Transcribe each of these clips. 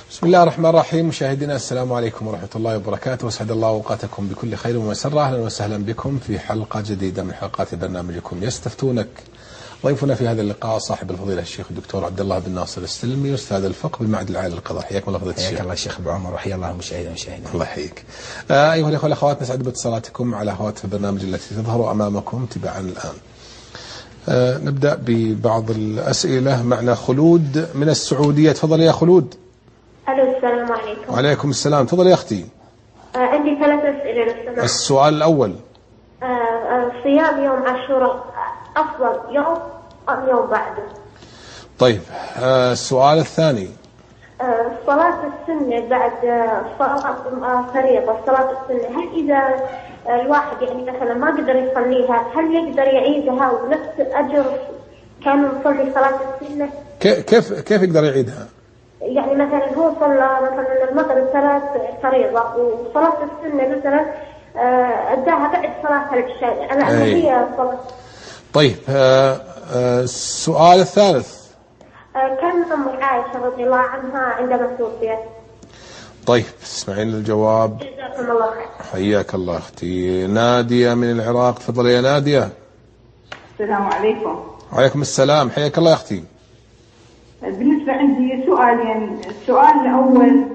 بسم الله الرحمن الرحيم. مشاهدينا السلام عليكم ورحمة الله وبركاته، واسعد الله أوقاتكم بكل خير ومسرة. أهلا وسهلا بكم في حلقة جديدة من حلقات برنامجكم يستفتونك. ضيفنا في هذا اللقاء صاحب الفضيلة الشيخ الدكتور عبد الله بن ناصر السلمي، أستاذ الفقه بالمعهد العالي للقضاء. حياكم الله فضيلة الشيخ. حياك الله الشيخ أبو عمر، وحيا الله المشاهدين. الله يحييك. أيها الأخوة والأخوات، نسعد باتصالاتكم على هواتف البرنامج التي تظهر أمامكم تباعا الآن. نبدأ ببعض الأسئلة. معنا خلود من السعودية. تفضل يا خلود. الو، السلام عليكم. وعليكم السلام. تفضل يا أختي. عندي 3 أسئلة لو سمحت. السؤال الأول، صيام يوم عاشوراء أفضل يوم أم يوم بعده؟ طيب. السؤال الثاني، صلاة السنة بعد صلاة فريضة، صلاة السنة، هل إذا الواحد يعني مثلا ما قدر يصليها هل يقدر يعيدها ونفس الأجر كان يصلي صلاة السنة؟ كيف يقدر يعيدها؟ يعني مثلا هو صلى مثلا المغرب 3 فريضة وصلاة السنة مثلا أداها بعد صلاة العشاء، أنا هي صلاة. طيب. السؤال الثالث، كان أم عائشة رضي الله عنها عندما توفيت. طيب اسمعين الجواب. جزاكم الله خير. حياك الله أختي. نادية من العراق. تفضل يا نادية. السلام عليكم. وعليكم السلام. حياك الله يا أختي. بالنسبة عندي سؤالين. السؤال الأول،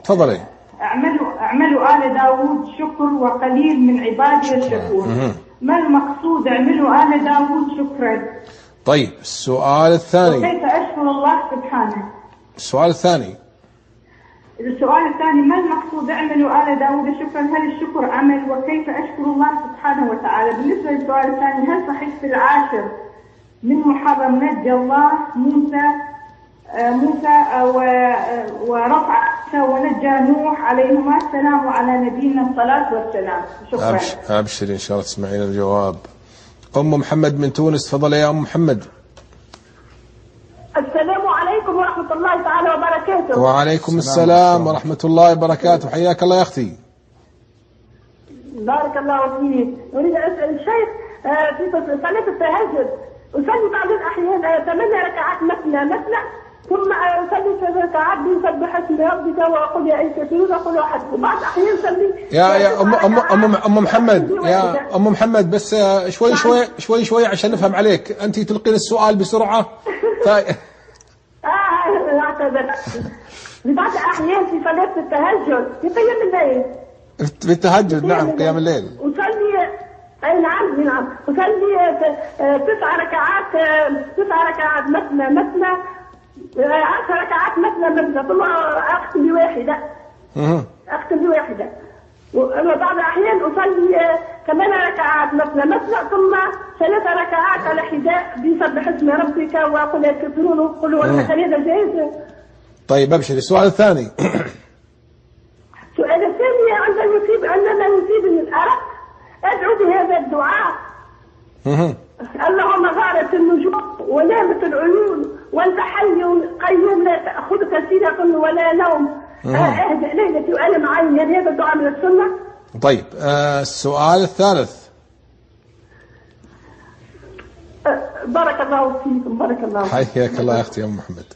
تفضلي. اعملوا آل داود شكر وقليل من عبادي الشكور. ما المقصود اعملوا آل داود شكرا؟ طيب. السؤال الثاني، وكيف أشكر الله سبحانه؟ السؤال الثاني، ما المقصود اعملوا آل داود شكرا؟ هل الشكر عمل؟ وكيف أشكر الله سبحانه وتعالى؟ بالنسبة للسؤال الثاني، هل صحيح في العاشر من محرم نجى الله موسى ورفع ونجى نوح عليهما السلام وعلى نبينا الصلاة والسلام؟ شكرا. أبشر إن شاء الله تسمعين الجواب. أم محمد من تونس. تفضل يا أم محمد. السلام عليكم ورحمة الله تعالى وبركاته. وعليكم السلام ورحمة الله وبركاته. حياك الله يا أختي. بارك الله فيك. أريد أن أسأل الشيخ في صلاة التهجد أصلي بعض الأحيان 8 ركعات مثنى ثم أصلي 3 ركعات بسبح اسم ربك وأقول يا أيها الكافرون أقول أحد، وبعض الأحيان أصلي يا أم محمد، يا أم محمد بس شوي عشان نفهم عليك. أنت تلقين السؤال بسرعة. أعتذر. لبعض الأحيان في صلاة التهجد في قيام الليل. في التهجد، نعم، قيام الليل. أصلي نعم أصلي 9 ركعات مثنى 10 ركعات مثنى ثم أختم بواحدة. وبعض الأحيان أصلي 8 ركعات مثنى ثم 3 ركعات على حذاء بسبح اسم ربك وقل يا الكافرون قل هو أحد. هذا جائز؟ طيب أبشري. السؤال الثاني. السؤال الثاني، عندما يصيبني الأرق أدعو بهذا الدعاء: اللهم غارت النجوم ونامت العيون وانت حي قيوم لا تأخذك سنة ولا نوم أهدأ ليلتي وألم عيني. هذا الدعاء من السنة. طيب. السؤال الثالث. بارك الله فيكم. بارك الله فيكم. حياك الله يا أختي أم محمد.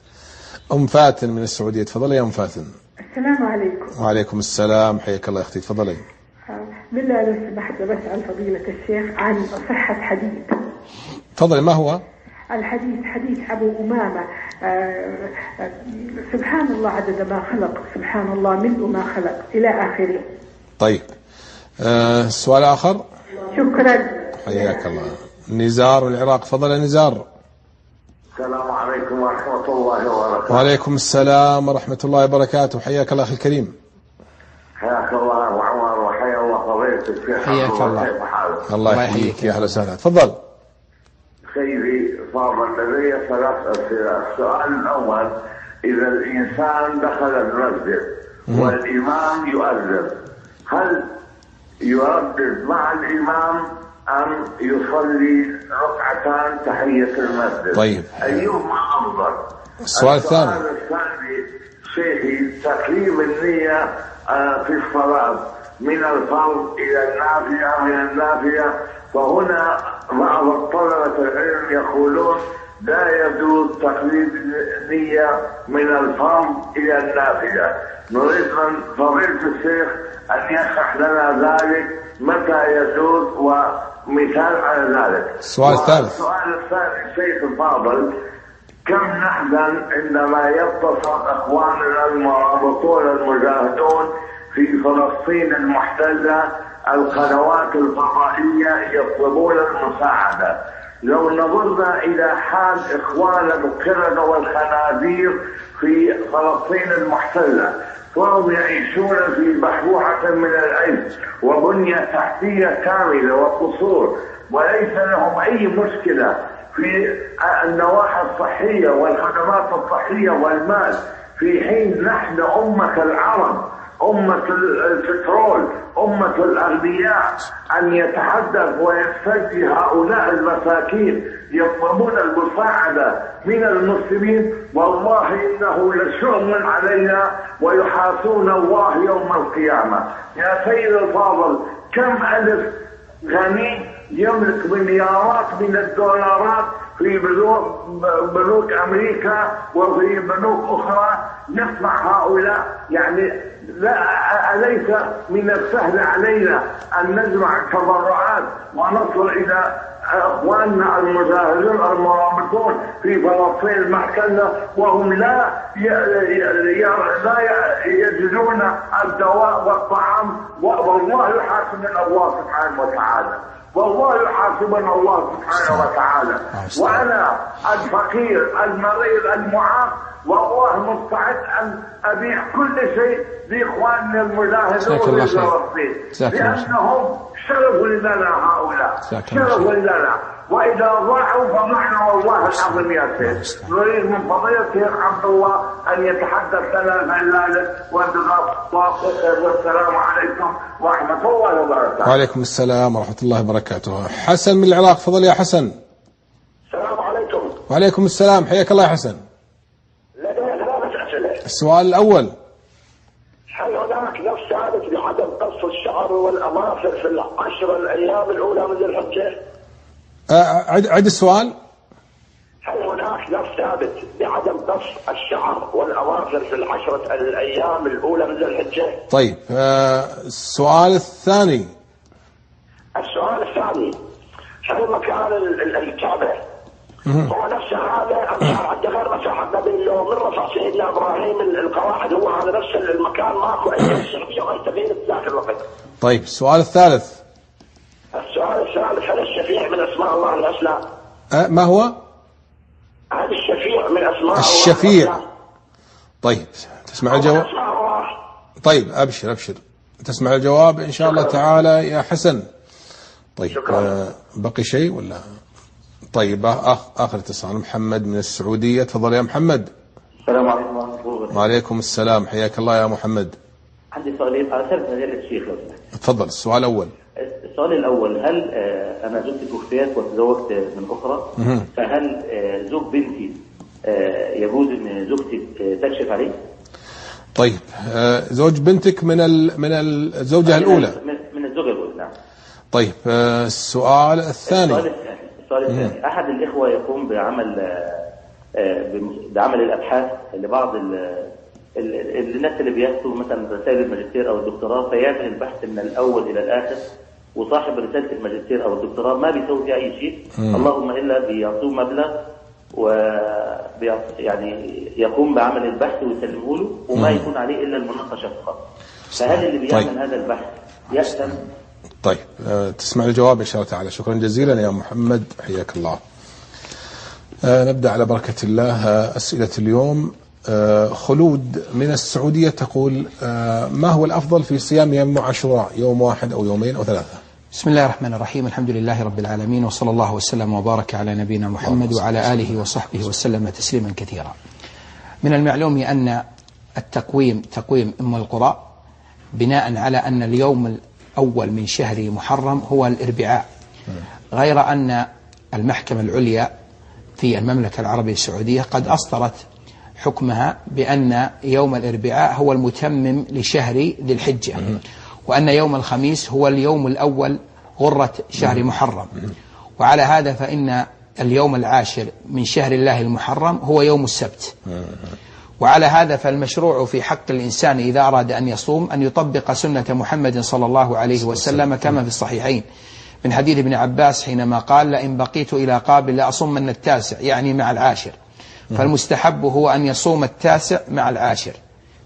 أم فاتن من السعودية. تفضلي يا أم فاتن. السلام عليكم. وعليكم السلام. حياك الله يا أختي. تفضلي. بالله لو سمحت بسأل فضيلة الشيخ عن صحة حديث. تفضلي. ما هو الحديث؟ حديث أبو أمامة سبحان الله عدد ما خلق، سبحان الله ملء ما خلق، إلى آخره. طيب. السؤال الآخر. شكرا. حياك الله. نزار من العراق. تفضل يا نزار. السلام عليكم ورحمة الله وبركاته. وعليكم السلام ورحمة الله وبركاته. حياك الله أخي الكريم. حياك الله أبو عمر، وحيا الله فضيلة الشيخ. حياك الله. كيف حالك؟ الله يحييك. يا أهلا وسهلا. تفضل سيدي فاضل، لدي 3 أسئلة. السؤال الأول، إذا الإنسان دخل المسجد والإمام يؤذن، هل يردد مع الإمام أم يصلي ركعتان تحية المسجد؟ طيب. أيهما أفضل؟ السؤال الثاني شيخي، تقليب النية في الصلاة من الفرض إلى النافلة، من النافلة، فهنا بعض طلبة العلم يقولون لا يجوز تقليد النية من الفرض إلى النافلة. نريد من فضيلة الشيخ أن يشرح لنا ذلك متى يجوز ومثال على ذلك. السؤال الثالث. السؤال الثاني الشيخ الفاضل، كم نحزن عندما يتصل إخواننا المرابطون المجاهدون في فلسطين المحتلة القنوات الفضائية يطلبون المساعدة. لو نظرنا إلى حال إخواننا القردة والخنازير في فلسطين المحتلة، فهم يعيشون في بحبوحة من العز وبنية تحتية كاملة وقصور، وليس لهم أي مشكلة في النواحي الصحية والخدمات الصحية والمال، في حين نحن أمة العرب، أمة البترول، أمة الأغنياء، أن يتحدث ويستجدي هؤلاء المساكين يطلبون المساعدة من المسلمين. والله إنه لشؤم علينا ويحاسون الله يوم القيامة. يا سيد الفاضل، كم ألف غني يملك مليارات من الدولارات في بنوك أمريكا وفي بنوك أخرى يدفع هؤلاء؟ يعني لا، أليس من السهل علينا أن نجمع التبرعات ونصل إلى اخواننا المجاهدين المرابطون في فلسطين المحتلة وهم لا يجدون الدواء والطعام؟ والله يحاسبنا الله سبحانه وتعالى، والله يحاسبنا الله سبحانه وتعالى. وانا الفقير المريض المعاق والله مستعد ان ابيع كل شيء لاخواننا المجاهدين في فلسطين، لانهم شرف لنا هؤلاء، شرف لنا، واذا ضاعوا فضعنا والله العظيم يا سيد. نريد من فضيلة الشيخ عبد الله ان يتحدث لنا عن ذلك، والسلام عليكم ورحمه الله وبركاته. وعليكم السلام ورحمه الله وبركاته. حسن من العراق، تفضل يا حسن. السلام عليكم. وعليكم السلام، حياك الله يا حسن. السؤال الأول، هل هناك نص ثابت بعدم قص الشعر والأظافر في العشر الأيام الأولى من ذي الحجة؟ عد السؤال. هل هناك نص ثابت بعدم قص الشعر والأظافر في العشرة الأيام الأولى من ذي الحجة؟ طيب، السؤال الثاني. السؤال الثاني، هل مكان الكعبة هو نفس هذا غير مساحة النبي من رفع سيدنا ابراهيم القواعد، هو هذا نفس المكان، ماكو اي شرعيه ولا تغيير في ذاك الوقت؟ طيب، السؤال الثالث. السؤال الثالث، هل الشفيع من اسماء الله الحسنى؟ ما هو؟ هل الشفيع من اسماء الشفيع الله الحسنى؟ طيب، تسمع الجواب؟ طيب، ابشر تسمع الجواب ان شاء الله تعالى يا حسن. طيب، بقي شيء ولا؟ طيب، آخر اتصال، محمد من السعودية، تفضل يا محمد. السلام عليكم ورحمة الله وبركاته. وعليكم السلام، حياك الله يا محمد. عندي سؤالين أرسلت هذه الشيخ لو سمحت. تفضل. السؤال الأول. السؤال الأول، هل أنا زوجتي توفيت وتزوجت من أخرى، فهل زوج بنتي يجوز إن زوجتي تكشف عليه؟ طيب، زوج بنتك من الزوجة الأولى. من الزوجة الأولى، نعم. طيب، السؤال الثاني. السؤال الثاني، أحد الإخوة يقوم بعمل الأبحاث لبعض الناس اللي بيكتبوا مثلا رسائل الماجستير أو الدكتوراه، فيعمل البحث من الأول إلى الآخر، وصاحب رسالة الماجستير أو الدكتوراه ما بيسوي فيها أي شيء، اللهم إلا بيعطوه مبلغ يعني يقوم بعمل البحث ويسلمه له، وما يكون عليه إلا المناقشة فقط. فهل اللي بيعمل هذا البحث يأثم؟ طيب، تسمع الجواب إن شاء الله تعالى. شكرا جزيلا يا محمد، حياك الله. نبدأ على بركة الله. أسئلة اليوم. خلود من السعودية تقول: ما هو الأفضل في صيام يوم عاشوراء، يوم واحد أو يومين أو ثلاثة؟ بسم الله الرحمن الرحيم، الحمد لله رب العالمين، وصلى الله وسلم وبارك على نبينا محمد وعلى آله وصحبه وسلم تسليما كثيرا. من المعلوم أن التقويم تقويم أم القرى بناء على أن اليوم الأول من شهر محرم هو الأربعاء، غير أن المحكمة العليا في المملكة العربية السعودية قد أصدرت حكمها بأن يوم الأربعاء هو المتمم لشهر ذي الحجة، وأن يوم الخميس هو اليوم الأول غرة شهر محرم. وعلى هذا فإن اليوم العاشر من شهر الله المحرم هو يوم السبت. وعلى هذا فالمشروع في حق الإنسان إذا أراد أن يصوم أن يطبق سنة محمد صلى الله عليه وسلم كما في الصحيحين من حديث ابن عباس حينما قال: لئن بقيت إلى قابل لأصومن التاسع، يعني مع العاشر. فالمستحب هو أن يصوم التاسع مع العاشر،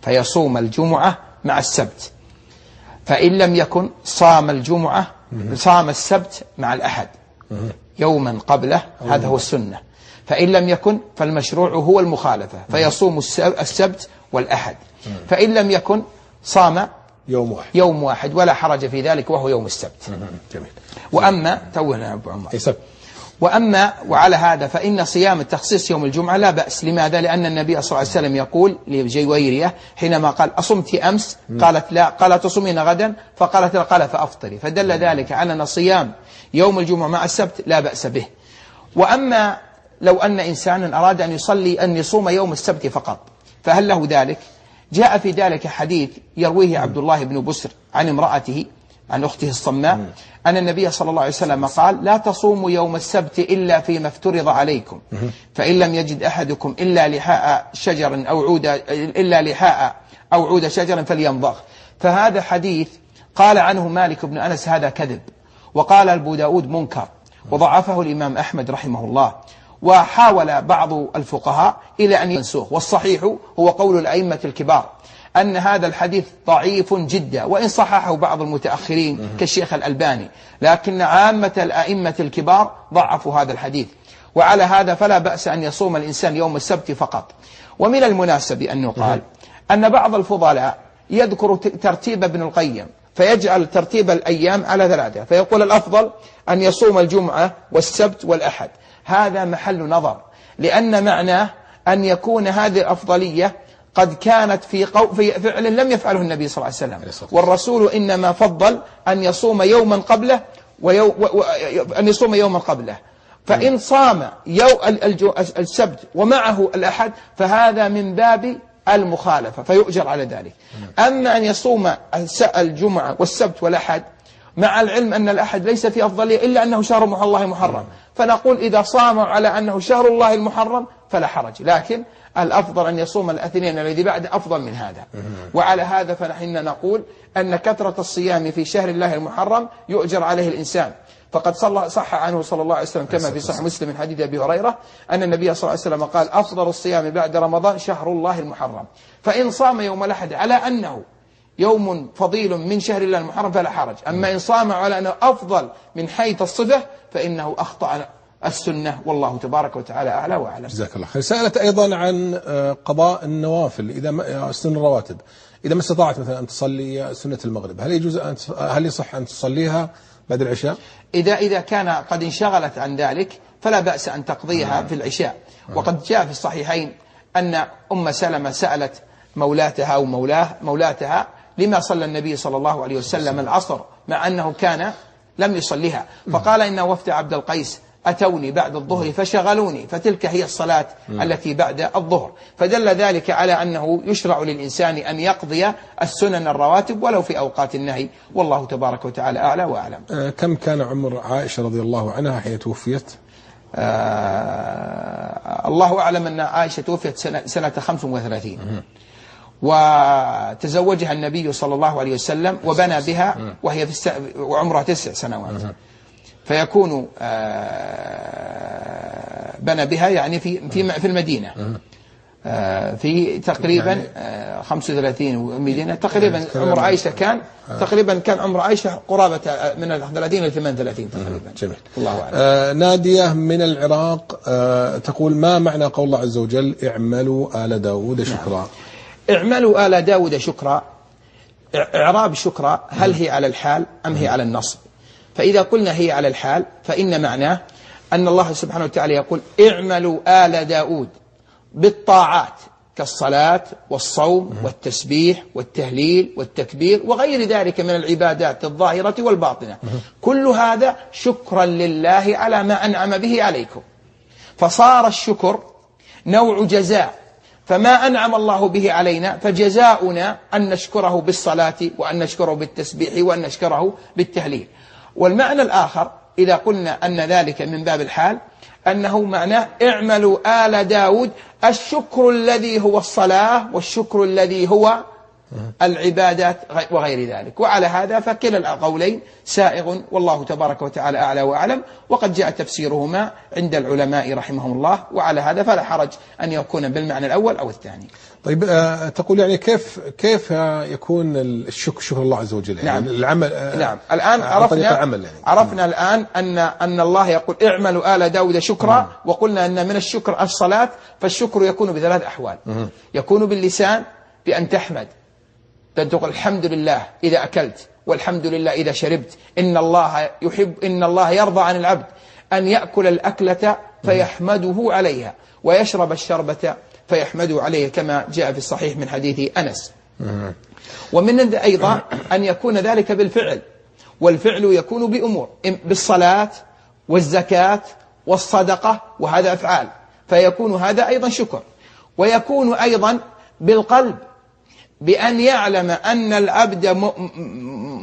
فيصوم الجمعة مع السبت. فإن لم يكن صام الجمعة صام السبت مع الأحد يوما قبله، هذا هو السنة. فإن لم يكن فالمشروع هو المخالفة، فيصوم السبت والأحد. فإن لم يكن صام يوم واحد ولا حرج في ذلك، وهو يوم السبت. جميل. وأما تونا أبو عمر وعلى هذا فإن صيام التخصيص يوم الجمعة لا بأس. لماذا؟ لأن النبي صلى الله عليه وسلم يقول لجويرية حينما قال: أصمت أمس؟ قالت لا. قال: تصومين غدا؟ فقالت لا. قال: فأفطري. فدل ذلك على أن صيام يوم الجمعة مع السبت لا بأس به. وأما لو أن إنسانا أراد أن يصوم يوم السبت فقط، فهل له ذلك؟ جاء في ذلك حديث يرويه عبد الله بن بسر عن امرأته عن أخته الصماء أن النبي صلى الله عليه وسلم قال: لا تصوموا يوم السبت إلا فيما افترض عليكم، فإن لم يجد أحدكم إلا لحاء شجر أو عود شجر فليمضغ. فهذا حديث قال عنه مالك بن أنس هذا كذب، وقال أبو داود منكر، وضعفه الإمام أحمد رحمه الله. وحاول بعض الفقهاء إلى أن ينسوه، والصحيح هو قول الأئمة الكبار أن هذا الحديث ضعيف جدا، وإن صححه بعض المتأخرين كالشيخ الألباني، لكن عامة الأئمة الكبار ضعفوا هذا الحديث. وعلى هذا فلا بأس أن يصوم الإنسان يوم السبت فقط. ومن المناسب أن يقال أن بعض الفضلاء يذكر ترتيب ابن القيم، فيجعل ترتيب الأيام على 3، فيقول الأفضل أن يصوم الجمعة والسبت والأحد. هذا محل نظر، لأن معناه أن يكون هذه الأفضلية قد كانت في فعل لم يفعله النبي صلى الله عليه وسلم، والرسول إنما فضل أن يصوم يوما قبله فإن صام السبت ومعه الأحد فهذا من باب المخالفة فيؤجر على ذلك. أما أن يصوم الجمعة والسبت والأحد مع العلم أن الأحد ليس في أفضلية إلا أنه شهر الله المحرم، فنقول إذا صام على أنه شهر الله المحرم فلا حرج، لكن الأفضل أن يصوم الاثنين الذي بعد أفضل من هذا. وعلى هذا فنحن نقول أن كثرة الصيام في شهر الله المحرم يؤجر عليه الإنسان. فقد صح عنه صلى الله عليه وسلم كما في صحيح مسلم من حديث أبي هريرة أن النبي صلى الله عليه وسلم قال: أفضل الصيام بعد رمضان شهر الله المحرم. فإن صام يوم الأحد على أنه يوم فضيل من شهر الله المحرم فلا حرج. أما إن صام على أنه أفضل من حيث الصفة فإنه أخطأ السنة، والله تبارك وتعالى أعلى وأعلم. جزاك الله خير. سألت أيضا عن قضاء النوافل إذا سن الرواتب، إذا ما استطاعت مثلا أن تصلي سنة المغرب، هل يصح أن تصليها بعد العشاء؟ إذا كان قد انشغلت عن ذلك فلا بأس أن تقضيها في العشاء. وقد جاء في الصحيحين أن أم سلمة سألت مولاتها أو مولاتها لما صلى النبي صلى الله عليه وسلم العصر مع أنه كان لم يصليها، فقال إن وفد عبد القيس أتوني بعد الظهر فشغلوني، فتلك هي الصلاة التي بعد الظهر. فدل ذلك على أنه يشرع للإنسان أن يقضي السنن الرواتب ولو في أوقات النهي، والله تبارك وتعالى أعلى وأعلم. كم كان عمر عائشة رضي الله عنها حين توفيت؟ الله أعلم أن عائشة توفيت سنة 35، وتزوجها النبي صلى الله عليه وسلم وبنى بها وهي وعمرها 9 سنوات، فيكون بنى بها يعني في المدينة في تقريبا 35 مدينة تقريبا. عمر عائشة كان عمر عائشة قرابة من 30 إلى 38 تقريبا. جميل. الله أعلم. نادية من العراق تقول: ما معنى قول الله عز وجل: اعملوا آل داود شكرا؟ اعملوا آل داود شكرا، إعراب شكرا هل هي على الحال أم هي على النصب؟ فإذا قلنا هي على الحال فإن معناه أن الله سبحانه وتعالى يقول: اعملوا آل داود بالطاعات كالصلاة والصوم والتسبيح والتهليل والتكبير وغير ذلك من العبادات الظاهرة والباطنة، كل هذا شكرا لله على ما أنعم به عليكم. فصار الشكر نوع جزاء، فما أنعم الله به علينا فجزاؤنا أن نشكره بالصلاة وأن نشكره بالتسبيح وأن نشكره بالتهليل. والمعنى الآخر إذا قلنا أن ذلك من باب الحال أنه معناه اعملوا آل داود الشكر الذي هو الصلاة والشكر الذي هو العبادات وغير ذلك. وعلى هذا فكلا القولين سائغ، والله تبارك وتعالى أعلى وأعلم، وقد جاء تفسيرهما عند العلماء رحمهم الله، وعلى هذا فلا حرج أن يكون بالمعنى الأول أو الثاني. طيب تقول يعني كيف يكون الشكر شكر الله عز وجل؟ يعني نعم. العمل نعم. الآن عرفنا الآن أن الله يقول اعملوا آل داود شكرا، وقلنا أن من الشكر الصلاة، فالشكر يكون بثلاث أحوال. يكون باللسان بأن تحمد، بأن تقول الحمد لله إذا أكلت، والحمد لله إذا شربت. إن الله يرضى عن العبد أن يأكل الأكلة فيحمده عليها، ويشرب الشربة فيحمده عليها، كما جاء في الصحيح من حديث أنس. ومن أيضا أن يكون ذلك بالفعل، والفعل يكون بأمور، بالصلاة والزكاة والصدقة، وهذا أفعال، فيكون هذا أيضا شكر. ويكون أيضا بالقلب، بأن يعلم أن العبد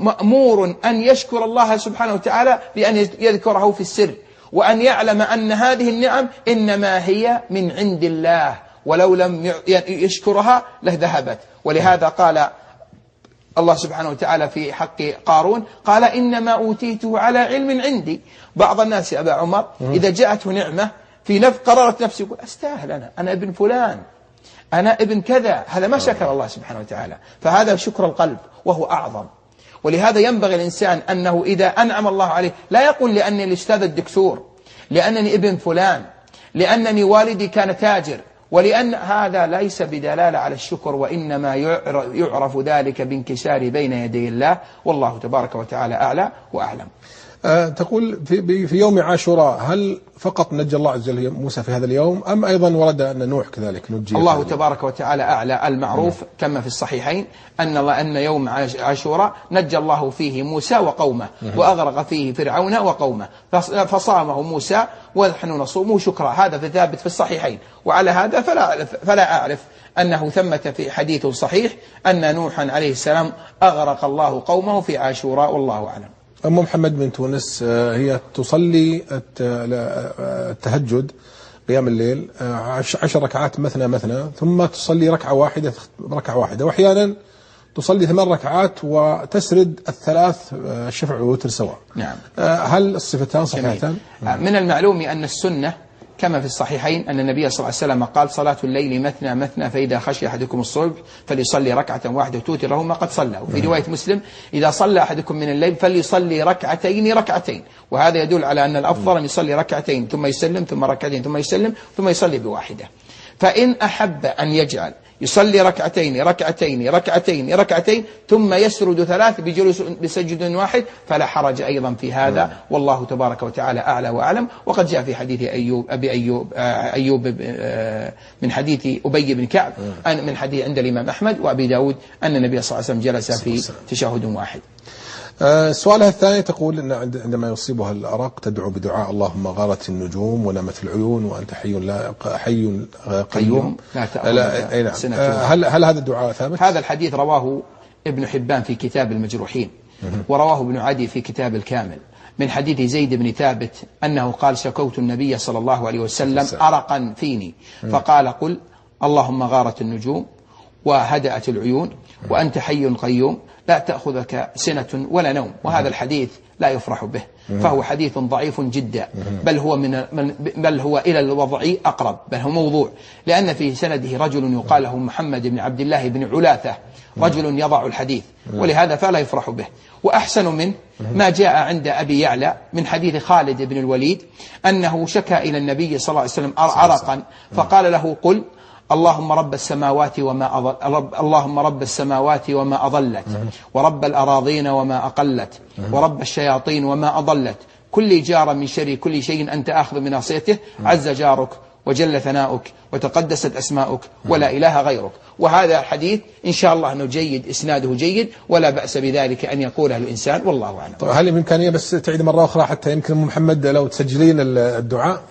مأمور أن يشكر الله سبحانه وتعالى بأن يذكره في السر، وأن يعلم أن هذه النعم إنما هي من عند الله، ولو لم يشكرها لذهبت. ولهذا قال الله سبحانه وتعالى في حق قارون، قال إنما أوتيته على علم عندي. بعض الناس يا أبا عمر إذا جاءته نعمة في قررت نفسه يقول أستاهل، أنا ابن فلان، أنا ابن كذا، هذا ما شكر الله سبحانه وتعالى. فهذا شكر القلب وهو أعظم. ولهذا ينبغي الإنسان أنه إذا أنعم الله عليه لا يقول لأني الأستاذ الدكتور، لأنني ابن فلان، لأنني والدي كان تاجر، ولأن هذا ليس بدلالة على الشكر، وإنما يعرف ذلك بانكسار بين يدي الله، والله تبارك وتعالى أعلى وأعلم. تقول في يوم عاشوراء هل فقط نجى الله عز وجل موسى في هذا اليوم، أم أيضا ورد أن نوح كذلك نجي؟ الله تبارك وتعالى أعلى. المعروف كما في الصحيحين أن يوم عاشوراء نجى الله فيه موسى وقومه، وأغرق فيه فرعون وقومه، فصامه موسى ونحن نصومه شكرا. هذا في ثابت في الصحيحين. وعلى هذا فلا أعرف أنه ثمة في حديث صحيح أن نوحا عليه السلام أغرق الله قومه في عاشوراء، والله أعلم. أم محمد من تونس هي تصلي التهجد قيام الليل 10 ركعات مثنى، ثم تصلي ركعة واحدة، وأحيانا تصلي 8 ركعات وتسرد الثلاث الشفع والوتر سواء. نعم. هل الصفتان صحيحتان؟ من المعلوم أن السنة كما في الصحيحين أن النبي صلى الله عليه وسلم قال صلاة الليل مثنى، فإذا خشي أحدكم الصبح فليصلي ركعة واحدة توتره ما قد صلى. وفي رواية مسلم إذا صلى أحدكم من الليل فليصلي ركعتين، وهذا يدل على أن الأفضل أن يصلي ركعتين ثم يسلم، ثم ركعتين ثم يسلم، ثم يصلي بواحدة. فإن أحب أن يجعل يصلي ركعتين ثم يسرد 3 بجلوس بسجد واحد فلا حرج أيضا في هذا، والله تبارك وتعالى أعلى وأعلم. وقد جاء في حديث أيوب من حديث أبي بن كعب من حديث عند الإمام أحمد وأبي داود أن النبي صلى الله عليه وسلم جلس في تشهد واحد. سؤالها الثاني تقول إن عندما يصيبها الأرق تدعو بدعاء اللهم غارت النجوم ونامت العيون وأنت حي قيوم لا نعم. هل هذا الدعاء ثابت؟ هذا الحديث رواه ابن حبان في كتاب المجروحين، ورواه ابن عدي في كتاب الكامل من حديث زيد بن ثابت أنه قال شكوت النبي صلى الله عليه وسلم أرقا فيني فقال قل اللهم غارت النجوم وهدأت العيون وأنت حي قيوم لا تأخذك سنة ولا نوم. وهذا الحديث لا يفرح به، فهو حديث ضعيف جدا، بل هو إلى الوضع أقرب، بل هو موضوع، لأن في سنده رجل يقال له محمد بن عبد الله بن علاثة، رجل يضع الحديث، ولهذا فلا يفرح به. وأحسن منه ما جاء عند أبي يعلى من حديث خالد بن الوليد أنه شكى إلى النبي صلى الله عليه وسلم عرقا فقال له قل اللهم رب السماوات وما أضلت ورب الأراضين وما أقلت ورب الشياطين وما أضلت كل جار من شر كل شيء أنت آخذ من ناصيته عز جارك وجل ثناؤك وتقدست أسماؤك ولا إله غيرك. وهذا الحديث إن شاء الله أنه جيد، إسناده جيد، ولا بأس بذلك أن يقوله الإنسان، والله أعلم. طيب هل بإمكانية بس تعيد مرة أخرى حتى يمكن محمد لو تسجلين الدعاء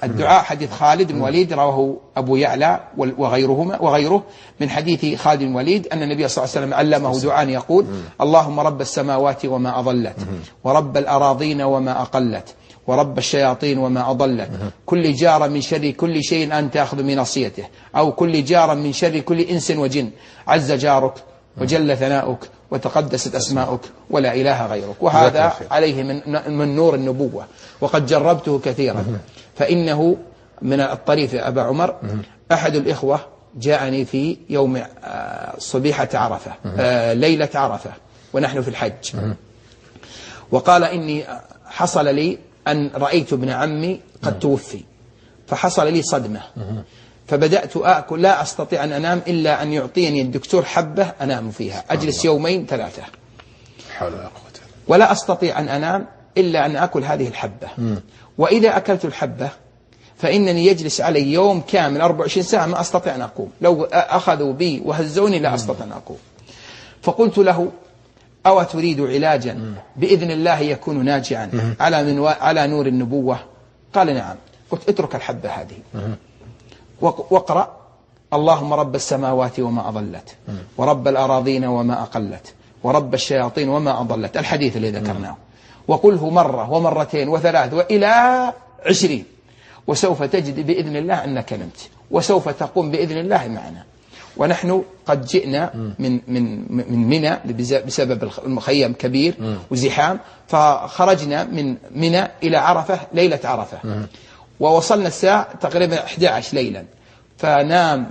حديث خالد بن وليد رواه أبو يعلى وغيره من حديث خالد بن وليد أن النبي صلى الله عليه وسلم علمه دعاء يقول اللهم رب السماوات وما أضلت ورب الأراضين وما أقلت ورب الشياطين وما أضلت، كل جار من شر كل شيء أن تأخذ من نصيته، أو كل جار من شر كل إنس وجن، عز جارك وجل ثناؤك وتقدست أسماؤك ولا إله غيرك. وهذا عليه من نور النبوة، وقد جربته كثيرا. فإنه من الطريف يا أبا عمر، أحد الإخوة جاءني في يوم صبيحة عرفة، ليلة عرفة ونحن في الحج، وقال إني حصل لي أن رأيت ابن عمي قد توفي، فحصل لي صدمة، فبدأت آكل لا أستطيع أن أنام إلا أن يعطيني الدكتور حبة أنام فيها، أجلس يومين ثلاثة ولا أستطيع أن أنام إلا أن أكل هذه الحبة. وإذا أكلت الحبة فإنني يجلس علي يوم كامل 24 ساعة ما أستطيع أن أقوم، لو أخذوا بي وهزوني لا أستطيع أن أقوم. فقلت له: أو تريد علاجا بإذن الله يكون ناجعا على نور النبوة؟ قال: نعم. قلت: اترك الحبة هذه واقرأ: اللهم رب السماوات وما أضلت، ورب الأراضين وما أقلت، ورب الشياطين وما أضلت، الحديث الذي ذكرناه، وقله مرة ومرتين وثلاث وإلى 20، وسوف تجد بإذن الله أنك نمت، وسوف تقوم بإذن الله معنا. ونحن قد جئنا من منى بسبب المخيم كبير وزحام، فخرجنا من منى إلى عرفة ليلة عرفة، ووصلنا الساعة تقريبا 11 ليلا، فنام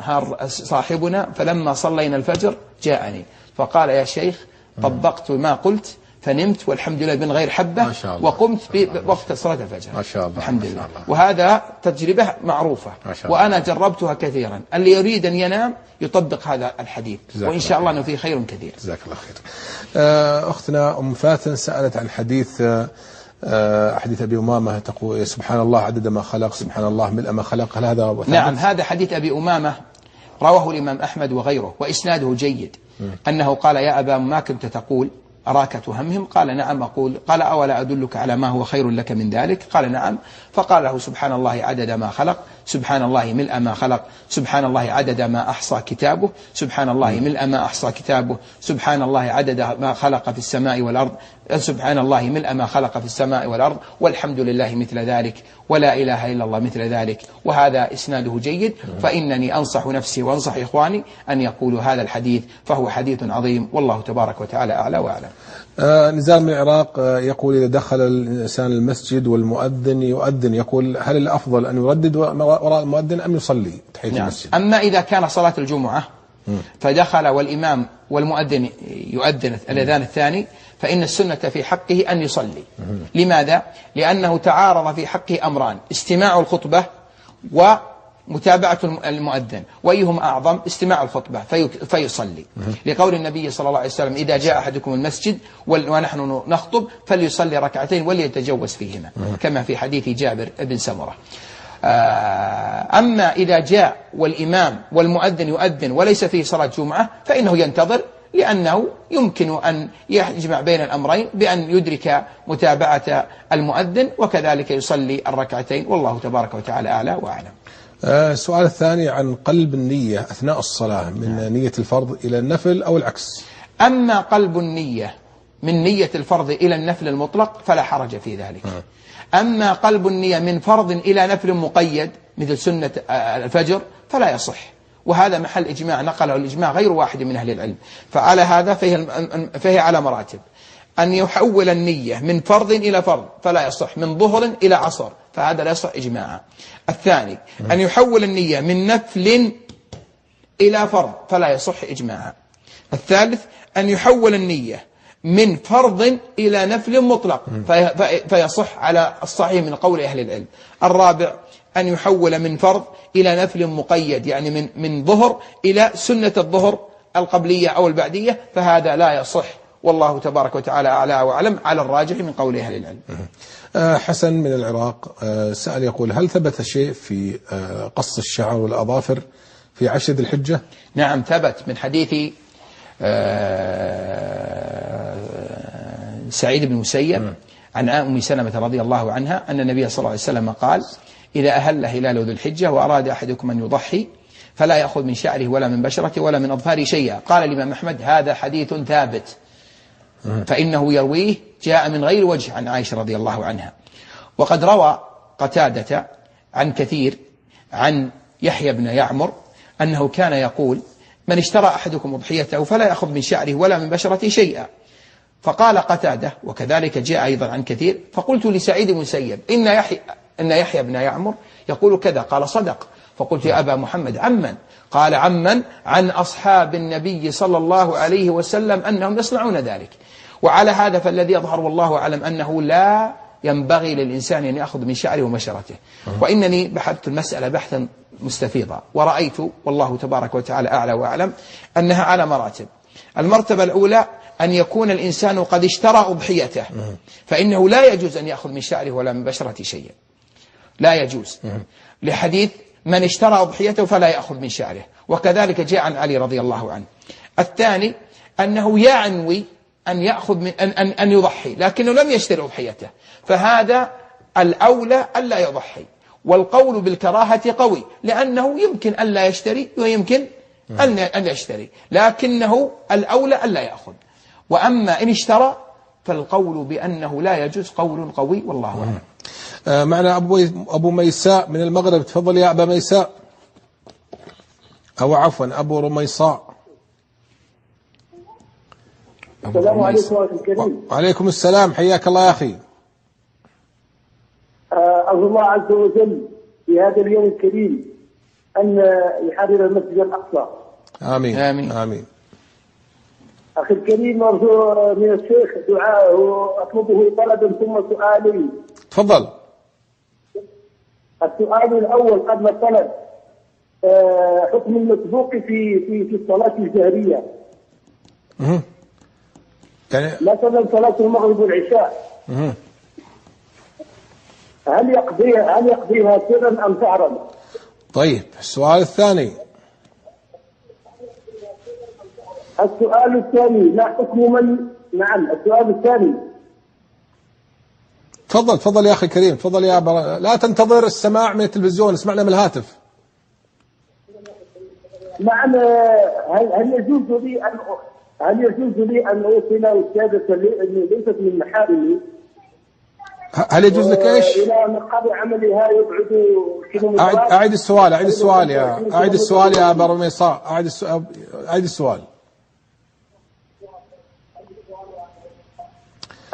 صاحبنا، فلما صلينا الفجر جاءني فقال: يا شيخ طبقت ما قلت فنمت والحمد لله من غير حبة، وقمت بوقت صلاة الفجر ما شاء الله. الحمد لله. وهذا تجربة معروفة وأنا جربتها كثيرا. اللي يريد أن ينام يطبق هذا الحديث، وإن شاء الله أنه فيه خير كثير. جزاك الله خير. أختنا أم فاتن سألت عن حديث أبي أمامة، تقول: سبحان الله عدد ما خلق، سبحان الله ملء ما خلق. هل هذا ثابت؟ نعم، هذا حديث أبي أمامة رواه الإمام أحمد وغيره، وإسناده جيد. أنه قال: يا أبا ما كنت تقول أراك تهمهم؟ قال: نعم أقول. قال: أولا أدلك على ما هو خير لك من ذلك؟ قال: نعم. فقال له: سبحان الله عدد ما خلق، سبحان الله ملء ما خلق، سبحان الله عدد ما أحصى كتابه، سبحان الله ملء ما أحصى كتابه، سبحان الله عدد ما خلق في السماء والأرض، سبحان الله ملء ما خلق في السماء والأرض، والحمد لله مثل ذلك، ولا إله إلا الله مثل ذلك. وهذا إسناده جيد، فإنني أنصح نفسي وأنصح إخواني أن يقولوا هذا الحديث، فهو حديث عظيم، والله تبارك وتعالى أعلى وأعلم. نزار من العراق يقول: إذا دخل الإنسان المسجد والمؤذن يؤذن، يقول: هل الأفضل أن يردد وراء المؤذن أم يصلي تحية المسجد؟ أما إذا كان صلاة الجمعة فدخل والإمام والمؤذن يؤذن الأذان الثاني، فإن السنة في حقه أن يصلي. لماذا؟ لأنه تعارض في حقه أمران: استماع الخطبة ومتابعة المؤذن، وأيهما أعظم؟ استماع الخطبة فيصلي، لقول النبي صلى الله عليه وسلم: إذا جاء أحدكم المسجد ونحن نخطب فليصلي ركعتين وليتجوز فيهما، كما في حديث جابر بن سمرة. أما إذا جاء والإمام والمؤذن يؤذن وليس فيه صلاة جمعة فإنه ينتظر، لأنه يمكن أن يجمع بين الأمرين بأن يدرك متابعة المؤذن وكذلك يصلي الركعتين، والله تبارك وتعالى أعلى وأعلم. السؤال الثاني عن قلب النية أثناء الصلاة، من نية الفرض إلى النفل أو العكس؟ أما قلب النية من نية الفرض إلى النفل المطلق فلا حرج في ذلك. أما قلب النية من فرض إلى نفل مقيد مثل سنة الفجر فلا يصح، وهذا محل إجماع نقله الإجماع غير واحد من أهل العلم. فعلى هذا فهي على مراتب: أن يحول النية من فرض إلى فرض فلا يصح، من ظهر إلى عصر فهذا لا يصح إجماعا. الثاني أن يحول النية من نفل إلى فرض فلا يصح إجماعا. الثالث أن يحول النية من فرض إلى نفل مطلق فيصح على الصحيح من قول أهل العلم. الرابع أن يحول من فرض إلى نفل مقيد، يعني من ظهر إلى سنة الظهر القبلية أو البعدية، فهذا لا يصح، والله تبارك وتعالى أعلى وأعلم، على الراجح من قول أهل العلم. حسن من العراق سأل يقول: هل ثبت شيء في قص الشعر والأظافر في 10 ذي الحجة؟ نعم ثبت، من حديث سعيد بن المسيب عن أم سلمة رضي الله عنها أن النبي صلى الله عليه وسلم قال: إذا أهل هلال ذو الحجة وأراد أحدكم أن يضحي فلا يأخذ من شعره ولا من بشرته ولا من أظفاره شيئا. قال الإمام أحمد: هذا حديث ثابت، فإنه يرويه جاء من غير وجه عن عائشة رضي الله عنها. وقد روى قتادة عن كثير عن يحيى بن يعمر أنه كان يقول: من اشترى أحدكم أضحيته فلا يأخذ من شعره ولا من بشرته شيئا. فقال قتادة، وكذلك جاء أيضا عن كثير: فقلت لسعيد بن المسيب إن يحيى بن يعمر يقول كذا. قال: صدق. فقلت: يا أبا محمد عمن؟ قال: عمن عن أصحاب النبي صلى الله عليه وسلم أنهم يصنعون ذلك. وعلى هذا فالذي يظهر والله أعلم أنه لا ينبغي للإنسان أن يأخذ من شعره وبشرته. وإنني بحثت المسألة بحثا مستفيضا، ورأيت والله تبارك وتعالى أعلى وأعلم أنها على مراتب. المرتبة الأولى أن يكون الإنسان قد اشترى أضحيته، فإنه لا يجوز أن يأخذ من شعره ولا من بشرته شيئا، لا يجوز، لحديث من اشترى أضحيته فلا يأخذ من شعره، وكذلك جاء عن علي رضي الله عنه. الثاني أنه ينوي أن يأخذ من أن يضحي لكنه لم يشتري أضحيته، فهذا الأولى ألا يضحي. والقول بالكراهة قوي، لأنه يمكن أن لا يشتري ويمكن أن يشتري، لكنه الأولى ألا يأخذ. وأما إن اشترى فالقول بأنه لا يجوز قول قوي والله أعلم. معنا أبو ميساء من المغرب. تفضل يا أبا ميساء، أو عفوا أبو رميصاء. السلام عليكم ورحمة الله الكريم. وعليكم السلام، حياك الله يا أخي. أرجو الله عز وجل في هذا اليوم الكريم أن يحرر المسجد الأقصى. آمين آمين آمين. أخي الكريم، أرجو من الشيخ دعاء أطلبه طلبا ثم سؤالي. تفضل. السؤال الأول قبل الطلب: حكم المسبوق في الصلاة الجهرية. يعني مثلا صلاة المغرب والعشاء، هل يقضيها سرا أم جهرا؟ طيب، السؤال الثاني. السؤال الثاني: ما حكم من السؤال الثاني. تفضل يا أخي الكريم، تفضل يا أبا. لا تنتظر السماع من التلفزيون، اسمعنا من الهاتف. هل يجوز لي أن أوصل أستاذة ليست من محارمي؟ هل يجوز لك ايش؟ إلى مقر عملها يبعد كيلومترات. أعيد السؤال يا أبا رميصاء، أعيد السؤال.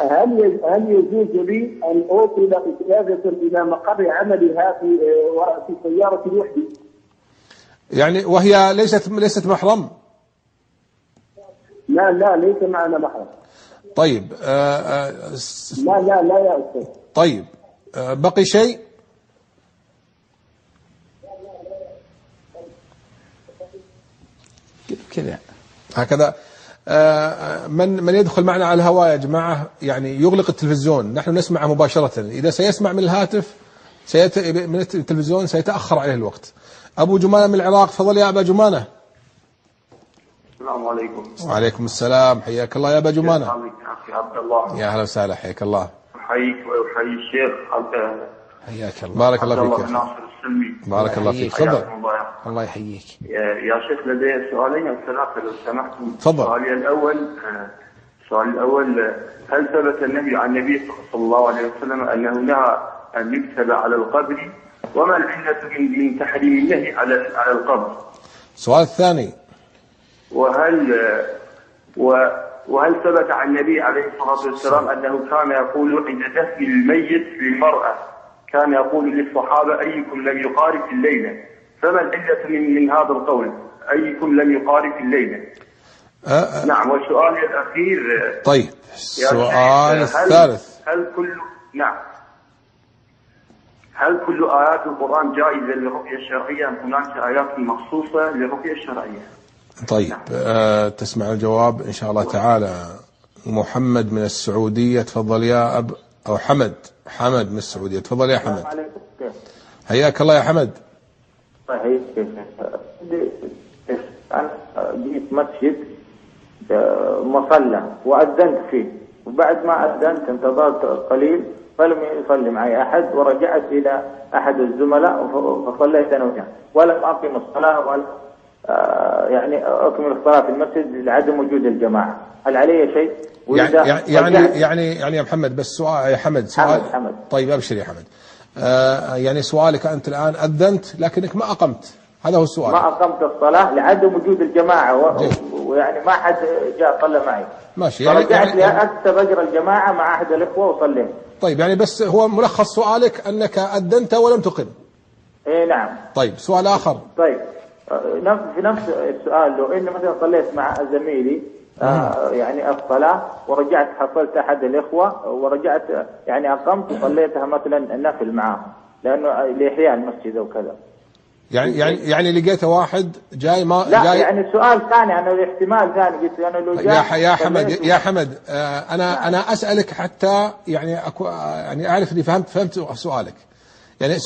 هل يجوز لي أن أوصل أستاذة إلى مقر عملها في سيارة وحدي؟ يعني وهي ليست محرم؟ لا ليس معنا محرم. طيب. لا يا أستاذ. طيب، بقي شيء؟ كذا هكذا. من يدخل معنا على الهواء يا جماعة يعني يغلق التلفزيون، نحن نسمع مباشرة. إذا سيسمع من الهاتف من التلفزيون سيتأخر عليه الوقت. أبو جمانة من العراق. تفضل يا أبا جمانة. السلام عليكم. وعليكم السلام، حياك الله يا أبا جمانة. أخي عبد الله. يا أهلا وسهلا، حياك الله. أحييك وأحيي الشيخ. حياك الله. بارك الله فيك يا ناصر السلمي. بارك الله فيك. تفضل. الله يحييك. يا شيخ لدي سؤالين أو ثلاثة لو سمحتم. تفضل. السؤال الأول: هل ثبت النبي عن النبي صلى الله عليه وسلم أنه نهى أن يكتب على القبر؟ وما العلة من تحريم النهي على القبر؟ السؤال الثاني: وهل ثبت عن النبي عليه الصلاة والسلام أنه كان يقول عند دفن الميت للمرأة، كان يقول للصحابة: أيكم لم يقارب في الليلة؟ فما العلة من هذا القول أيكم لم يقارب في الليلة؟ نعم. وسؤالي الأخير: طيب، السؤال الثالث: هل كل آيات القرآن جائزة للرقية الشرعية أم هناك آيات مخصوصة للرقية الشرعية؟ طيب، تسمع الجواب إن شاء الله تعالى. محمد من السعودية. تفضل يا أو حمد من السعودية. تفضل يا حمد. حياك الله يا حمد. طيب، أنا جيت مسجد مصلى وأذنت فيه، وبعد ما أذنت انتظرت قليل فلم يصلي معي أحد، ورجعت إلى أحد الزملاء فصليت أنا وياه، ولم أقم الصلاة ولا يعني أكمل الصلاة في المسجد لعدم وجود الجماعة، هل علي شيء؟ يعني يا محمد، بس سؤال يا حمد، سؤال حمد. طيب أبشر يا حمد. يعني سؤالك أنت الآن أذنت لكنك ما أقمت، هذا هو السؤال. ما أقمت الصلاة لعدم وجود الجماعة ويعني ما حد جاء صلى معي. ماشي. فرجعت لأكتب أجر الجماعة مع أحد الإخوة وصليت. طيب يعني بس هو ملخص سؤالك أنك أذنت ولم تقم. إيه نعم. طيب سؤال آخر. طيب في نفس السؤال، لو إني مثلا صليت مع زميلي يعني الصلاة ورجعت حصلت أحد الإخوة ورجعت يعني أقمت وصليتها مثلا النفل معهم لأنه لإحياء المسجد أو كذا. يعني لقيت واحد جاي ما لا جاي. يعني سؤال ثاني، أنا الاحتمال ثاني قلت أنا لو جاء يا حمد أنا أسألك حتى يعني يعني أعرف إني فهمت سؤالك. يعني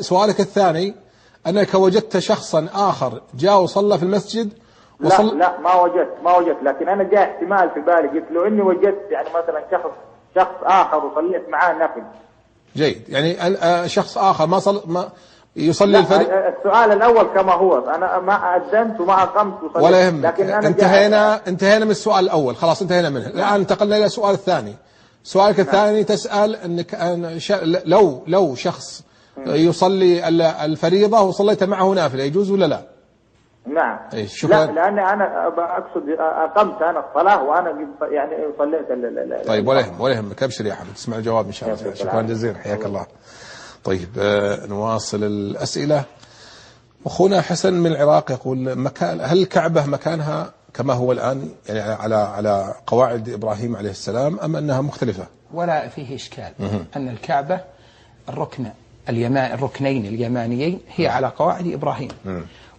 سؤالك الثاني أنك وجدت شخصا آخر جاء وصلى في المسجد لا ما وجدت لكن أنا جاء احتمال في بالي، قلت لو إني وجدت يعني مثلا شخص آخر وصليت معاه نفل. جيد. يعني شخص آخر ما يصلي الفريق. السؤال الأول كما هو، أنا ما أذنت وما أقمت وصليت. ولا يهمك، لكن أنا انتهينا من السؤال الأول، خلاص انتهينا منه. الآن انتقلنا إلى السؤال الثاني. سؤالك الثاني تسأل أنك لو شخص يصلي الفريضة وصليت معه نافلة يجوز ولا لا؟ نعم. شكرا. لا لأن أنا أقصد أقمت أنا الصلاة وأنا يعني صليت. طيب ولا يهمك، أبشر يا حمد، تسمع الجواب إن شاء الله. شكرا جزيلا، حياك الله. طيب نواصل الأسئلة. أخونا حسن من العراق يقول هل الكعبة مكانها كما هو الآن يعني على قواعد إبراهيم عليه السلام أم أنها مختلفة؟ ولا فيه إشكال أن الكعبة الركنين اليمانيين هي على قواعد إبراهيم.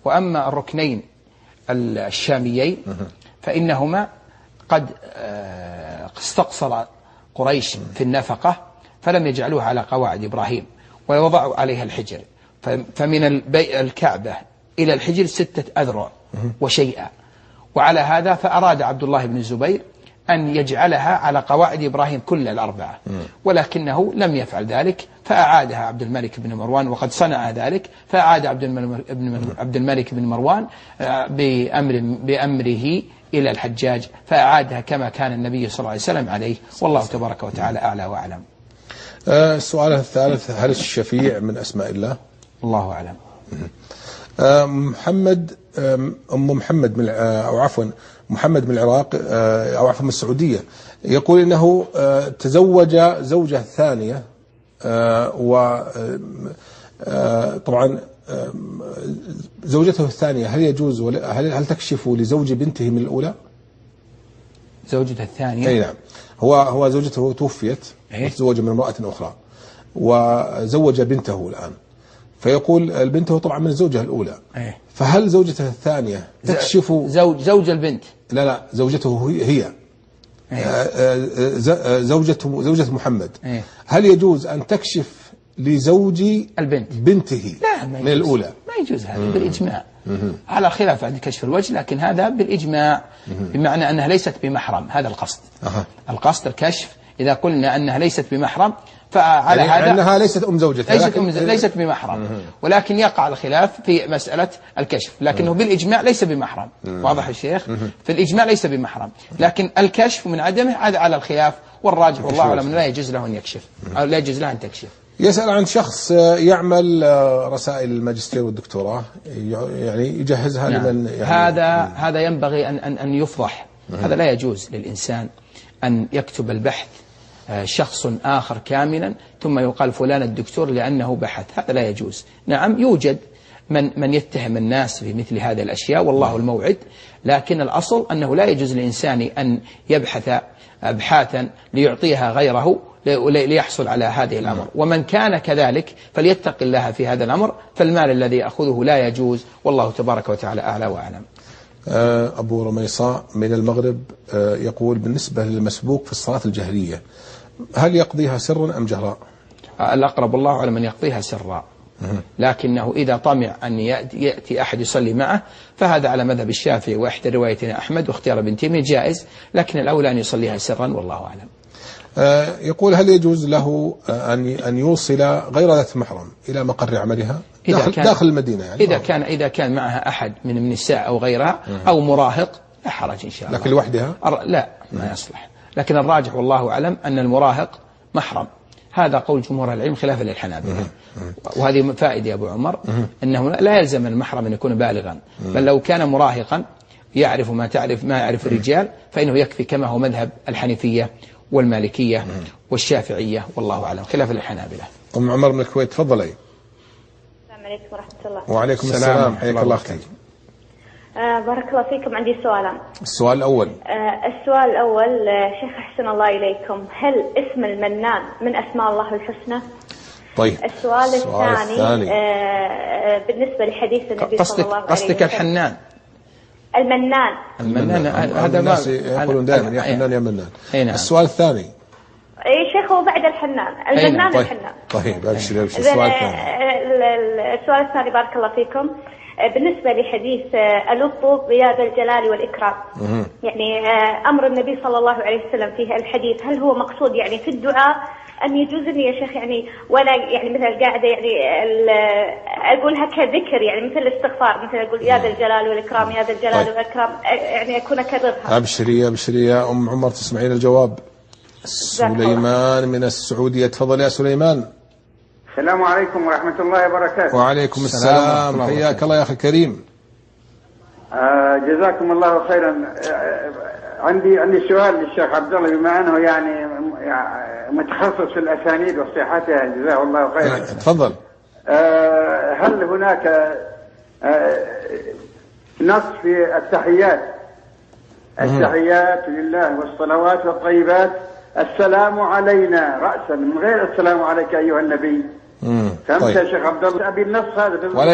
وأما الركنين الشاميين فإنهما قد استقصر قريش في النفقة فلم يجعلوها على قواعد إبراهيم ووضعوا عليها الحجر، فمن الكعبة إلى الحجر 6 أذرع وشيئا. وعلى هذا فأراد عبد الله بن الزبير أن يجعلها على قواعد إبراهيم كل ال4، ولكنه لم يفعل ذلك فأعادها عبد الملك بن مروان، وقد صنع ذلك. فأعاد عبد الملك بن مروان بأمره إلى الحجاج فأعادها كما كان النبي صلى الله عليه وسلم عليه، والله تبارك وتعالى أعلى وأعلم. السؤال الثالث، هل الشفيع من أسماء الله؟ الله أعلم. محمد محمد من العراق أو عفوا من السعودية يقول إنه تزوج زوجة ثانية، وطبعا زوجته الثانية هل يجوز هل تكشف لزوج بنته من الأولى؟ زوجته الثانية؟ أي نعم. هو زوجته توفيت وتزوج من امرأة أخرى وزوج بنته الآن، فيقول بنته طبعا من الزوجة الأولى، فهل زوجته الثانية تكشف زوج البنت؟ لا زوجته هي زوجة محمد، هل يجوز أن تكشف لزوج بنته من الأولى؟ ما يجوز هذا بالإجماع، على خلاف عند كشف الوجه، لكن هذا بالإجماع، بمعنى أنها ليست بمحرم، هذا القصد. القصد الكشف، إذا قلنا أنها ليست بمحرم فعلى يعني هذا أنها ليست أم زوجته، ليست بمحرم، ولكن يقع الخلاف في مسألة الكشف، لكنه بالإجماع ليس بمحرم. واضح الشيخ؟ في الإجماع ليس بمحرم، لكن الكشف من عدمه هذا على الخلاف، والراجح والله أعلم لا يجوز له أن يكشف أو لا يجوز له أن تكشف. يسأل عن شخص يعمل رسائل الماجستير والدكتوراه، يعني يجهزها لمن يعني هذا ينبغي أن يفضح. هذا لا يجوز للإنسان أن يكتب البحث شخص آخر كاملا ثم يقال فلان الدكتور لأنه بحث، هذا لا يجوز. نعم يوجد من يتهم الناس في مثل هذه الأشياء والله الموعد، لكن الأصل أنه لا يجوز للإنسان أن يبحث أبحاثا ليعطيها غيره ليحصل على هذه الأمر. ومن كان كذلك فليتق الله في هذا الأمر، فالمال الذي يأخذه لا يجوز، والله تبارك وتعالى أعلى وأعلم. أبو رميصة من المغرب يقول بالنسبة للمسبوق في الصلاة الجهرية هل يقضيها سرا أم جهراء؟ الأقرب الله أعلم أن يقضيها سرا، لكنه إذا طمع أن يأتي أحد يصلي معه فهذا على مذهب الشافعي وإحدى روايتنا أحمد واختيار ابن تيمية جائز، لكن الأولى أن يصليها سرا والله أعلم. يقول هل يجوز له أن يوصل غير ذات محرم إلى مقر عملها داخل المدينة يعني؟ إذا كان معها أحد من النساء أو غيرها أو مراهق لا حرج إن شاء الله. لكن لوحدها لا ما يصلح. لكن الراجح والله أعلم أن المراهق محرم. هذا قول جمهور العلم خلافا للحنابلة. وهذه فائدة يا أبو عمر أنه لا يلزم المحرم أن يكون بالغا، بل لو كان مراهقا يعرف ما يعرف الرجال فإنه يكفي، كما هو مذهب الحنيفية والمالكية والشافعية والله أعلم خلافا للحنابلة. أم عمر من الكويت تفضلي. السلام عليكم ورحمة الله. وعليكم السلام حياك الله أختي. بارك الله فيكم. عندي سؤالان. السؤال الأول شيخ أحسن الله إليكم، هل اسم المنان من أسماء الله الحسنى؟ طيب. السؤال الثاني بالنسبة لحديث النبي صلى الله عليه وسلم. قصدك الحنان؟ المنان هذا الناس يقولون دائما يا حنان يا منان. السؤال الثاني شيخ هو بعد الحنان المنان. طيب. الحنان. طيب أبشر. السؤال الثاني بارك الله فيكم، بالنسبة لحديث ألطوا بيا ذا الجلال والإكرام، يعني أمر النبي صلى الله عليه وسلم فيه الحديث، هل هو مقصود يعني في الدعاء أم يجوز لي يا شيخ يعني ولا يعني مثل قاعدة يعني أقولها كذكر يعني مثل الاستغفار، مثل أقول يا ذا الجلال والإكرام يا ذا الجلال والإكرام يعني أكون أكررها؟ أبشري يا أم عمر تسمعين الجواب. سليمان من السعودية تفضل يا سليمان. السلام عليكم ورحمة الله وبركاته. وعليكم السلام حياك الله يا أخي الكريم. جزاكم الله خيرا. عندي سؤال للشيخ عبد الله، بما أنه يعني متخصص في الأسانيد وصحتها جزاه الله خيرا. تفضل. هل هناك نص في التحيات لله والصلوات والطيبات السلام علينا رأسا من غير السلام عليك أيها النبي؟ فهمت يا شيخ عبد الله؟ أبي النص هذا ولا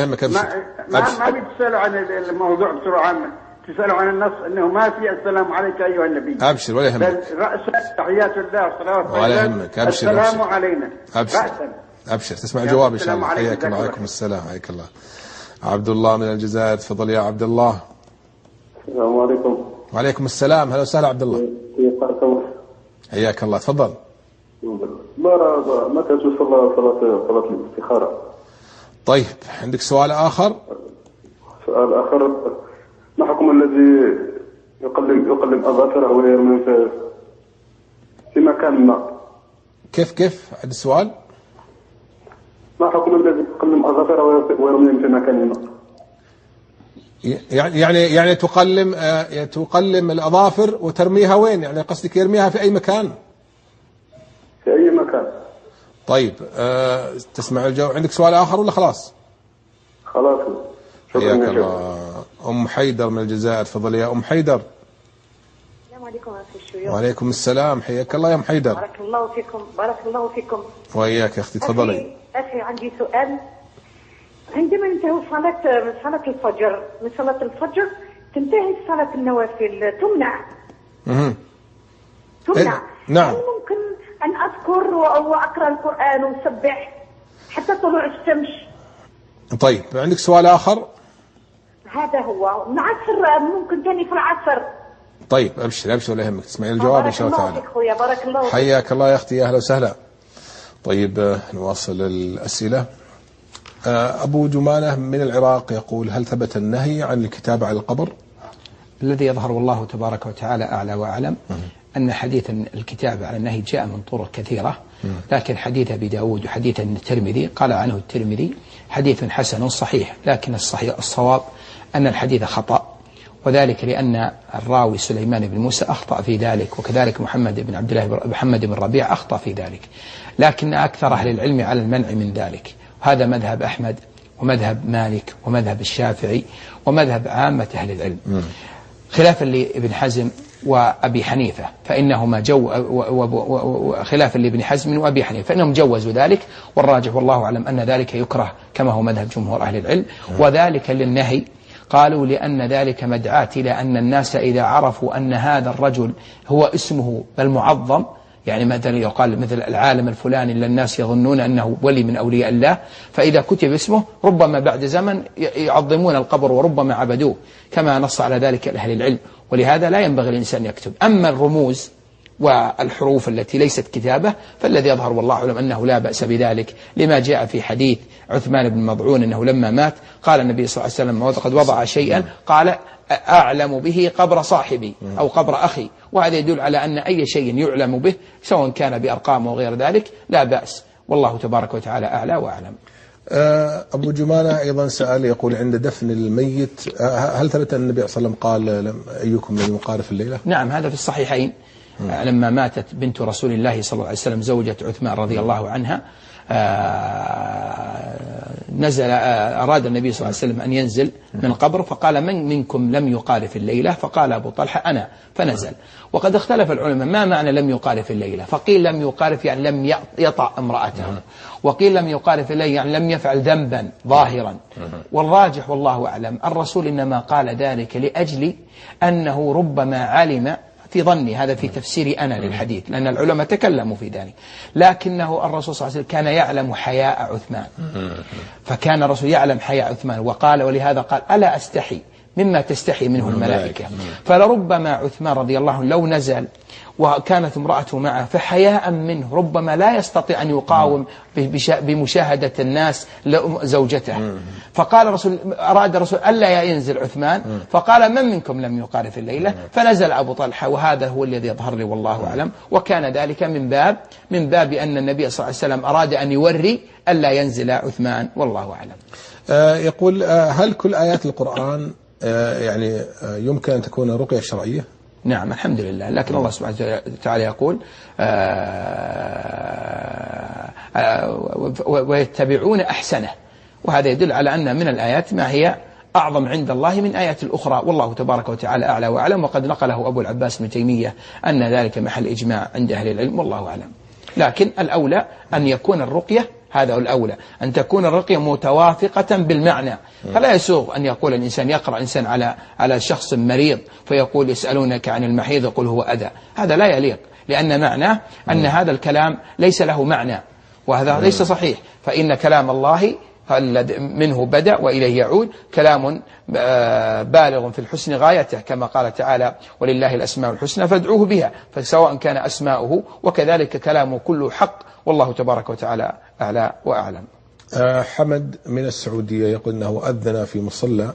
يهمك أبشر. ما بتسألوا عن الموضوع بسرعة عامة، تسألوا عن النص أنه ما في السلام عليك أيها النبي. أبشر ولا يهمك. رأسا تحيات الله والصلوات ولا يهمك. أبشر. السلام علينا رأسا. أبشر تسمع الجواب إن شاء الله. حياك الله. وعليكم السلام حياك الله. عبد الله من الجزائر تفضل يا عبد الله. السلام عليكم. وعليكم السلام. هلا وسهلا عبد الله. حياك الله تفضل. متى تصلى صلاة الاستخارة؟ طيب عندك سؤال آخر؟ سؤال آخر، ما حكم الذي يقلم أظافره ويرمي في مكان ما؟ كيف عند السؤال؟ ما حكم الذي يقلم أظافره ويرمي في مكان ما؟ يعني تقلم الأظافر وترميها وين؟ يعني قصدك يرميها في أي مكان؟ في أي مكان. طيب تسمع الجواب. عندك سؤال آخر ولا خلاص؟ خلاص. حياك الله. أم حيدر من الجزائر تفضل يا أم حيدر. السلام عليكم ورحمة الله. وعليكم السلام حياك الله يا أم حيدر. بارك الله فيكم. وإياك يا أختي تفضلي. أخي عندي سؤال. عندما انتهى صلاة الفجر، من صلاة الفجر تنتهي صلاة النوافل تمنع. نعم. هل ممكن أن أذكر وأقرأ القرآن وسبح حتى طلوع الشمس؟ طيب عندك سؤال آخر؟ هذا هو. العصر ممكن تاني في العصر. طيب أبشر ولا يهمك تسمعين الجواب إن شاء الله تعالى. بارك الله فيك. حياك الله يا أختي يا أهلا وسهلا. طيب نواصل الأسئلة. أبو جمانة من العراق يقول هل ثبت النهي عن الكتابة على القبر؟ الذي يظهر والله تبارك وتعالى أعلى وأعلم أن حديث الكتابة على النهي جاء من طرق كثيرة، لكن حديث أبي داود وحديث الترمذي قال عنه الترمذي حديث حسن صحيح، لكن الصواب أن الحديث خطأ، وذلك لأن الراوي سليمان بن موسى أخطأ في ذلك، وكذلك محمد بن ربيع أخطأ في ذلك، لكن أكثر أهل العلم على المنع من ذلك. هذا مذهب أحمد ومذهب مالك ومذهب الشافعي ومذهب عامة أهل العلم، خلافا لابن حزم وأبي حنيفة فإنهما خلافا لابن حزم وأبي حنيفة فإنهم جوزوا ذلك، والراجح والله أعلم أن ذلك يكره كما هو مذهب جمهور أهل العلم. وذلك للنهي قالوا لأن ذلك مدعاة إلى أن الناس إذا عرفوا أن هذا الرجل هو اسمه المعظم، يعني مثلا يقال مثل العالم الفلاني اللي الناس يظنون أنه ولي من أولياء الله، فإذا كتب اسمه ربما بعد زمن يعظمون القبر وربما عبدوه، كما نص على ذلك أهل العلم، ولهذا لا ينبغي الإنسان يكتب. أما الرموز والحروف التي ليست كتابة، فالذي يظهر والله أعلم أنه لا بأس بذلك، لما جاء في حديث عثمان بن مضعون أنه لما مات قال النبي صلى الله عليه وسلم قد وضع شيئا قال أعلم به قبر صاحبي أو قبر أخي، وهذا يدل على أن أي شيء يعلم به سواء كان بأرقام وغير ذلك لا بأس، والله تبارك وتعالى أعلى وأعلم. أبو جمانة أيضا سأل يقول عند دفن الميت هل ثبت أن النبي صلى الله عليه وسلم قال أيكم لم يقارف الليلة؟ نعم، هذا في الصحيحين. لما ماتت بنت رسول الله صلى الله عليه وسلم زوجة عثمان رضي الله عنها نزل أراد النبي صلى الله عليه وسلم أن ينزل من القبر فقال من منكم لم يقارف الليلة؟ فقال أبو طلحة أنا، فنزل. وقد اختلف العلماء ما معنى لم يقارف الليلة، فقيل لم يقارف يعني لم يطع امرأته، وقيل لم يقارف الليلة يعني لم يفعل ذنبا ظاهرا. والراجح والله أعلم الرسول إنما قال ذلك لأجل أنه ربما علم في ظني، هذا في تفسيري أنا للحديث لأن العلماء تكلموا في ذلك، لكنه الرسول صلى الله عليه وسلم كان يعلم حياء عثمان، فكان الرسول يعلم حياء عثمان وقال ولهذا قال ألا أستحي مما تستحي منه الملائكة. فلربما عثمان رضي الله عنه لو نزل وكانت امرأته معه فحياء منه ربما لا يستطيع أن يقاوم بمشاهدة الناس زوجته، فقال الرسول أراد الرسول ألا ينزل عثمان فقال من منكم لم يقارف الليلة؟ فنزل أبو طلحة، وهذا هو الذي يظهر لي والله أعلم. وكان ذلك من باب أن النبي صلى الله عليه وسلم أراد أن يوري ألا ينزل عثمان والله أعلم. يقول هل كل آيات القرآن يعني يمكن أن تكون رقية شرعية؟ نعم الحمد لله، لكن الله سبحانه وتعالى يقول ويتبعون أحسنه، وهذا يدل على أن من الآيات ما هي أعظم عند الله من آيات الأخرى، والله تبارك وتعالى أعلى وأعلم. وقد نقله أبو العباس ابن تيمية أن ذلك محل إجماع عند أهل العلم والله أعلم. لكن الأولى أن يكون الرقية، هذا الأولى أن تكون الرقية متوافقة بالمعنى، فلا يسوغ أن يقول الإنسان يقرأ إنسان على شخص مريض فيقول يسألونك عن المحيض يقول هو أذى، هذا لا يليق، لأن معناه أن هذا الكلام ليس له معنى، وهذا ليس صحيح. فإن كلام الله منه بدأ وإليه يعود، كلام بالغ في الحسن غايته، كما قال تعالى ولله الأسماء الحسنى فادعوه بها، فسواء كان أسماؤه وكذلك كلامه كله حق، والله تبارك وتعالى أعلى وأعلم. حمد من السعودية يقول أنه أذن في مصلى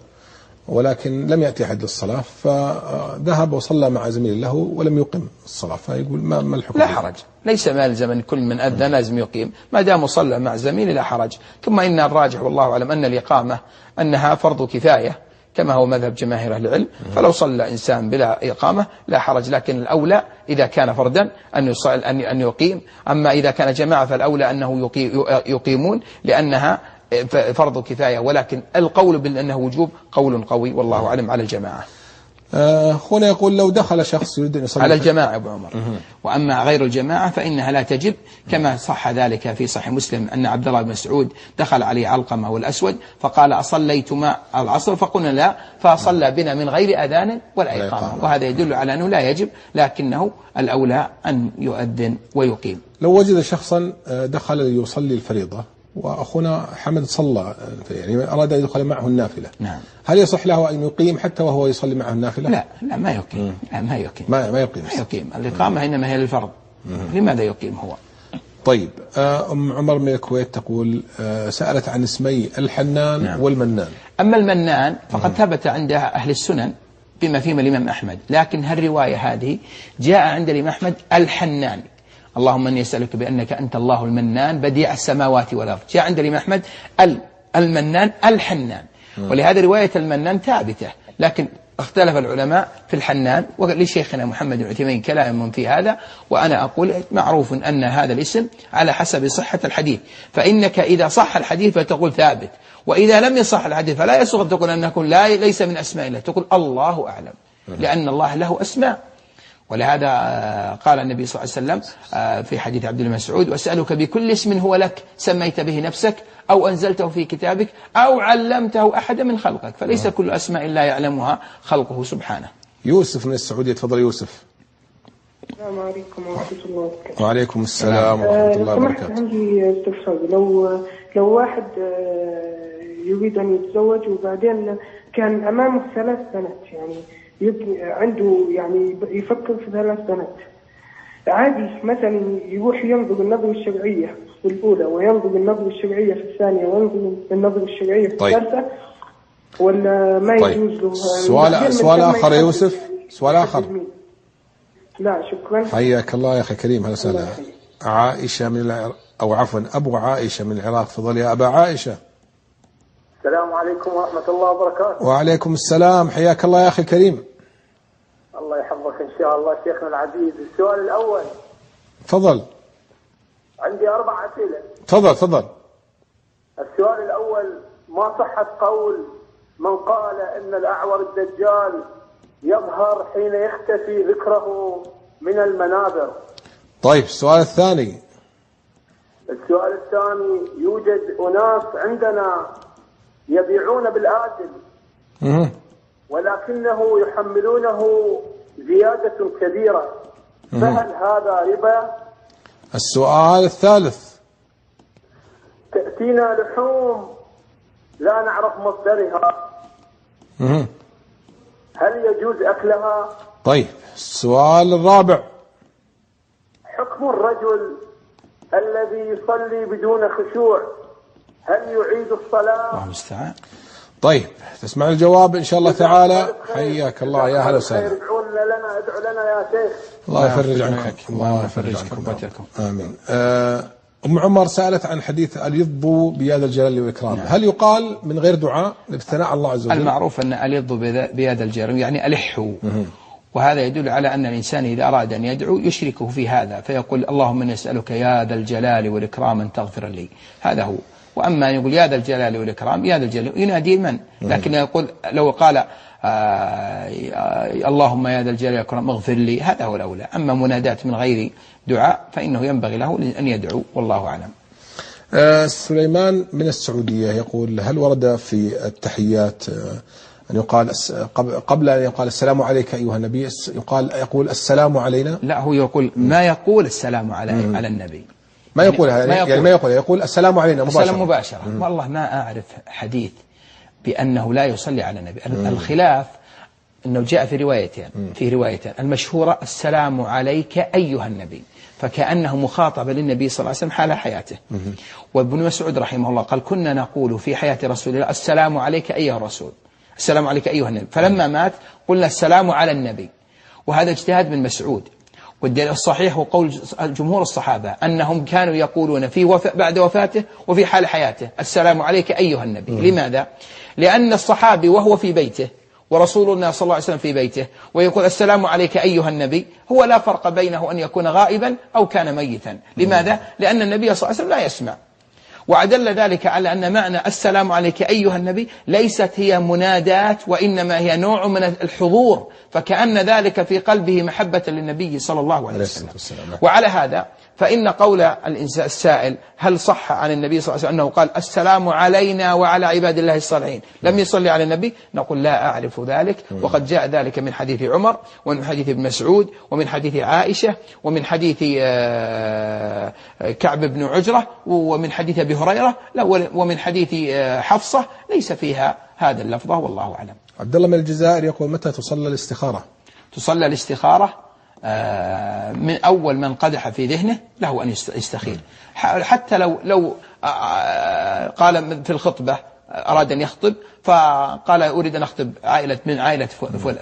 ولكن لم يأتي أحد للصلاة، فذهب وصلى مع زميل له ولم يقم الصلاة، فيقول ما الحكم؟ لا حرج، ليس مالزم أن كل من أذن لازم يقيم، ما دام صلى مع زميل لا حرج. ثم إن الراجح والله أعلم أن الإقامة أنها فرض كفاية كما هو مذهب جماهير أهل العلم، فلو صلى إنسان بلا إقامة لا حرج، لكن الأولى إذا كان فردا أن يقيم، أما إذا كان جماعة فالأولى أنه يقيمون لأنها فرض كفاية، ولكن القول بأنه وجوب قول قوي والله أعلم على الجماعة. هنا يقول لو دخل شخص يريد أن يصلي على الجماعة أبو عمر، وأما غير الجماعة فإنها لا تجب، كما صح ذلك في صحيح مسلم أن عبد الله بن مسعود دخل عليه علقمة والأسود فقال أصليتما العصر؟ فقلنا لا، فصلى بنا من غير أذان ولا إقامة، وهذا يدل على أنه لا يجب، لكنه الأولى أن يؤذن ويقيم. لو وجد شخصا دخل يصلي الفريضة وأخونا حمد صلى يعني أراد أن يدخل معه النافلة، نعم، هل يصح له أن يقيم حتى وهو يصلي معه النافلة؟ لا ما يقيم، ما يقيم، ما يقيم. الإقامة إنما هي للفرض، لماذا يقيم هو؟ طيب، أم عمر من الكويت تقول سألت عن اسمي الحنان نعم. والمنان. أما المنان فقد ثبت عند أهل السنن بما فيهم الإمام أحمد، لكن هالرواية هذه جاء عند الإمام أحمد الحنان، اللهم أني أسألك بأنك أنت الله المنان بديع السماوات والأرض، جاء عند الإمام أحمد المنان الحنان، ولهذا رواية المنان ثابتة، لكن اختلف العلماء في الحنان، ولشيخنا محمد بن عثيمين كلام في هذا، وأنا أقول معروف أن هذا الاسم على حسب صحة الحديث، فإنك إذا صح الحديث فتقول ثابت، وإذا لم يصح الحديث فلا يصح تقول أنه ليس من أسماء الله، تقول الله أعلم، لأن الله له أسماء. ولهذا قال النبي صلى الله عليه وسلم في حديث عبد الله بن مسعود وأسألك بكل اسم هو لك سميت به نفسك أو أنزلته في كتابك أو علمته أحد من خلقك، فليس كل أسماء الله يعلمها خلقه سبحانه. يوسف من السعودية، تفضل يوسف. السلام عليكم ورحمة الله وبركاته. وعليكم السلام ورحمة الله وبركاته. عندي استفسار، لو واحد يريد أن يتزوج وبعدين كان أمامه 3 بنات، يعني عنده يعني يفكر في 3 بنات، عادي مثلا يروح ينظر النظرة الشرعية في الأولى وينظر النظرة الشرعية في الثانية وينظر النظرة الشرعية في الثالثة، ولا ما يجوز له؟ سؤال آخر يا يوسف، سؤال آخر. لا شكرا. حياك الله يا أخي كريم. هلا وسهلا. عائشة من أو عفوا أبو عائشة من العراق، تفضل يا أبا عائشة. السلام عليكم ورحمة الله وبركاته. وعليكم السلام، حياك الله يا أخي الكريم. الله يحفظك إن شاء الله شيخنا العزيز. السؤال الأول. تفضل. عندي 4 أسئلة. تفضل. السؤال الأول: ما صحة قول من قال إن الأعور الدجال يظهر حين يختفي ذكره من المنابر؟ طيب السؤال الثاني. السؤال الثاني: يوجد أناس عندنا يبيعون بالآجل ولكنه يحملونه زيادة كبيرة، فهل هذا ربا؟ السؤال الثالث: تأتينا لحوم لا نعرف مصدرها، هل يجوز أكلها؟ طيب السؤال الرابع: حكم الرجل الذي يصلي بدون خشوع، هل يعيد الصلاة؟ الله المستعان. طيب تسمع الجواب إن شاء الله تعالى. حياك الله يا هلا وسهلا. ادعوا لنا يا شيخ. الله يفرج عنكم. الله يفرج عنكم. آمين. أم عمر سألت عن حديث اليض بيد الجلال والإكرام، هل يقال من غير دعاء لابتناء الله عز وجل؟ المعروف أن اليض بيد الجلال يعني ألحوا، وهذا يدل على أن الإنسان إذا أراد أن يدعو يشركه في هذا، فيقول اللهم إني أسألك يا ذا الجلال والإكرام أن تغفر لي، هذا هو. وأما يقول يا ذا الجلال والإكرام، يا ذا الجلال ينادي من؟ لكن يقول لو قال اللهم يا ذا الجلال والإكرام اغفر لي، هذا هو الأولى. أما منادات من غير دعاء فإنه ينبغي له أن يدعو، والله أعلم. سليمان من السعودية يقول: هل ورد في التحيات أن يقال قبل أن يقال السلام عليك أيها النبي يقول السلام علينا؟ لا، هو يقول ما يقول السلام على النبي، ما يقولها يعني ما يقول السلام علينا مباشرة. السلام مباشرة. والله ما أعرف حديث بأنه لا يصلي على النبي. الخلاف أنه جاء في روايتين المشهورة: السلام عليك أيها النبي، فكأنه مخاطب للنبي صلى الله عليه وسلم حال حياته. وابن مسعود رحمه الله قال: كنا نقول في حياة رسول الله السلام عليك أيها الرسول، السلام عليك أيها النبي، فلما مات قلنا السلام على النبي. وهذا اجتهاد من مسعود. والدليل الصحيح هو قول جمهور الصحابة أنهم كانوا يقولون بعد وفاته وفي حال حياته السلام عليك أيها النبي. لماذا؟ لأن الصحابي وهو في بيته ورسول الله صلى الله عليه وسلم في بيته ويقول السلام عليك أيها النبي، هو لا فرق بينه أن يكون غائبا أو كان ميتا. لماذا؟ لأن النبي صلى الله عليه وسلم لا يسمع. وعدل ذلك على أن معنى السلام عليك أيها النبي ليست هي منادات، وإنما هي نوع من الحضور، فكأن ذلك في قلبه محبة للنبي صلى الله عليه وسلم. وعلى هذا فإن قول السائل هل صح عن النبي صلى الله عليه وسلم أنه قال السلام علينا وعلى عباد الله الصالحين لم يصلي على النبي، نقول لا أعرف ذلك. وقد جاء ذلك من حديث عمر ومن حديث ابن مسعود ومن حديث عائشة ومن حديث كعب بن عجرة ومن حديث أبي هريرة ومن حديث حفصة، ليس فيها هذا اللفظة، والله أعلم. عبد الله من الجزائر يقول: متى تصلى الاستخارة؟ تصلى الاستخارة من أول من قدح في ذهنه له أن يستخير، حتى لو قال في الخطبة أراد أن يخطب فقال أريد أن أخطب من عائلة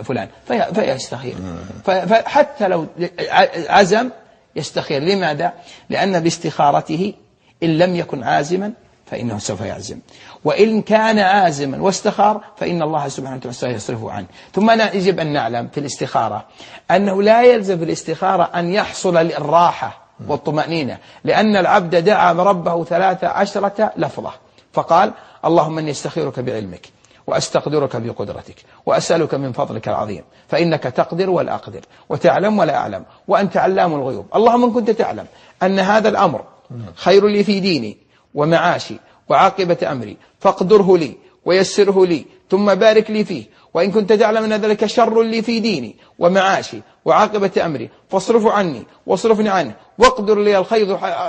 فلان فيستخير، فحتى لو عزم يستخير. لماذا؟ لأن باستخارته إن لم يكن عازما فإنه سوف يعزم، وإن كان عازما واستخار فإن الله سبحانه وتعالى سيصرفه عنه. ثم يجب أن نعلم في الاستخارة أنه لا يلزم في الاستخارة أن يحصل الراحة والطمأنينة، لأن العبد دعا ربه 13 لفظة، فقال اللهم إني أستخيرك بعلمك وأستقدرك بقدرتك وأسألك من فضلك العظيم فإنك تقدر ولا أقدر وتعلم ولا أعلم وأنت علام الغيوب. اللهم إن كنت تعلم أن هذا الأمر خير لي في ديني ومعاشي وعاقبة أمري فاقدره لي ويسره لي ثم بارك لي فيه، وإن كنت تعلم أن ذلك شر لي في ديني ومعاشي وعاقبة أمري فاصرفه عني واصرفني عنه واقدر لي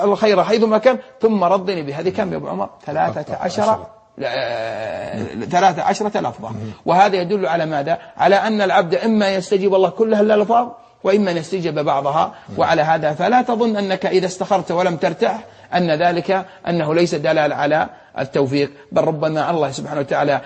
الخير حيثما كان ثم ردني به. هذه كم يا أبو عمر؟ 13 لفظة. وهذا يدل على ماذا؟ على أن العبد إما يستجيب الله كل هالألفاظ وإما أن يستجب بعضها. وعلى هذا فلا تظن أنك إذا استخرت ولم ترتاح أن ذلك أنه ليس دلال على التوفيق، بل ربما الله سبحانه وتعالى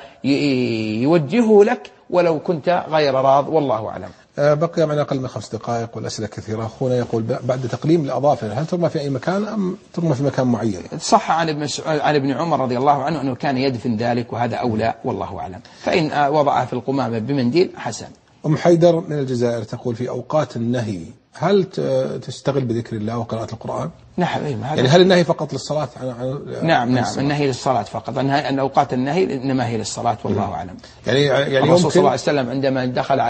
يوجهه لك ولو كنت غير راض، والله أعلم. بقي معنا أقل من 5 دقائق والأسئلة كثيرة. أخونا يقول بعد تقليم الأظافر هل ترمى في أي مكان أم ترمى في مكان معين؟ صح عن ابن عمر رضي الله عنه أنه كان يدفن ذلك، وهذا أولى والله أعلم. فإن وضعها في القمامة بمنديل حسن. أم حيدر من الجزائر تقول في أوقات النهي هل تشتغل بذكر الله وقراءة القرآن؟ نعم. يعني هل النهي فقط للصلاة؟ نعم النهي للصلاة فقط. أن أوقات النهي إنما هي للصلاة والله أعلم. يعني الرسول صلى الله عليه وسلم عندما دخل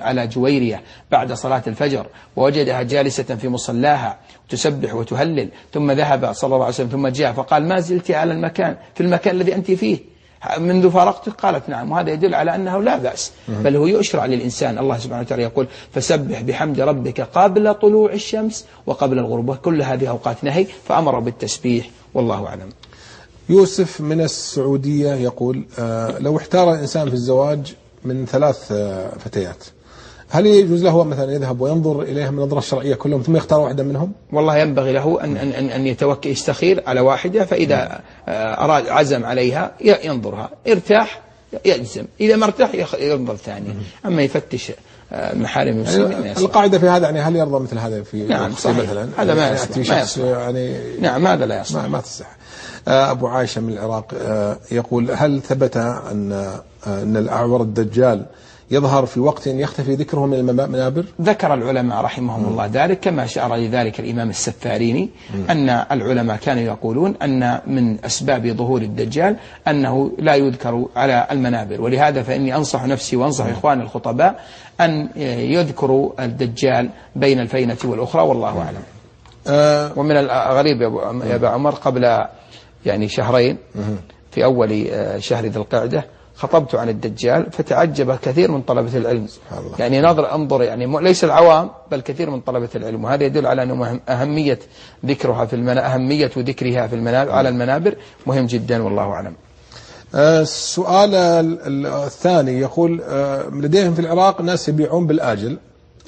على جويرية بعد صلاة الفجر ووجدها جالسة في مصلاها تسبح وتهلل، ثم ذهب صلى الله عليه وسلم ثم جاء فقال ما زلت على المكان في المكان الذي أنت فيه منذ فارقته؟ قالت نعم. وهذا يدل على أنه لا بأس، بل هو يشرع للإنسان. الله سبحانه وتعالى يقول فسبح بحمد ربك قبل طلوع الشمس وقبل الغروب، وكل هذه أوقات نهي فأمر بالتسبيح والله أعلم. يوسف من السعودية يقول لو احتار الإنسان في الزواج من 3 فتيات هل يجوز له مثلا يذهب وينظر إليها من نظرة شرعية كلهم ثم يختار واحدة منهم؟ والله ينبغي له أن يستخير على واحدة، فإذا أراد عزم عليها ينظرها، ارتاح يجزم، إذا ما ارتاح ينظر ثانية. أما يفتش محارم المسلمين القاعدة في هذا يعني هل يرضى مثل هذا في نعم مثلا هذا ما يصلح يعني نعم هذا لا يصلح ما تصح. أبو عائشة من العراق يقول هل ثبت أن الأعور الدجال يظهر في وقت يختفي ذكره من المنابر؟ ذكر العلماء رحمهم الله ذلك، كما أشار لذلك الإمام السفاريني أن العلماء كانوا يقولون أن من أسباب ظهور الدجال أنه لا يذكر على المنابر، ولهذا فإني أنصح نفسي وأنصح إخوان الخطباء أن يذكروا الدجال بين الفينة والأخرى والله أعلم. ومن الغريب يا أبا عمر قبل يعني شهرين في أول شهر ذي القعدة خطبت عن الدجال فتعجب كثير من طلبة العلم، يعني انظر يعني ليس العوام بل كثير من طلبة العلم، وهذا يدل على أنه أهمية ذكرها أهمية ذكرها في المنابر على المنابر مهم جدا والله أعلم. السؤال الثاني يقول لديهم في العراق ناس يبيعون بالآجل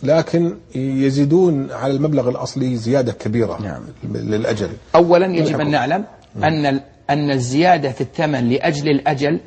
لكن يزيدون على المبلغ الأصلي زيادة كبيرة للأجل. أولا يجب أن نعلم أن الزيادة في الثمن لأجل الأجل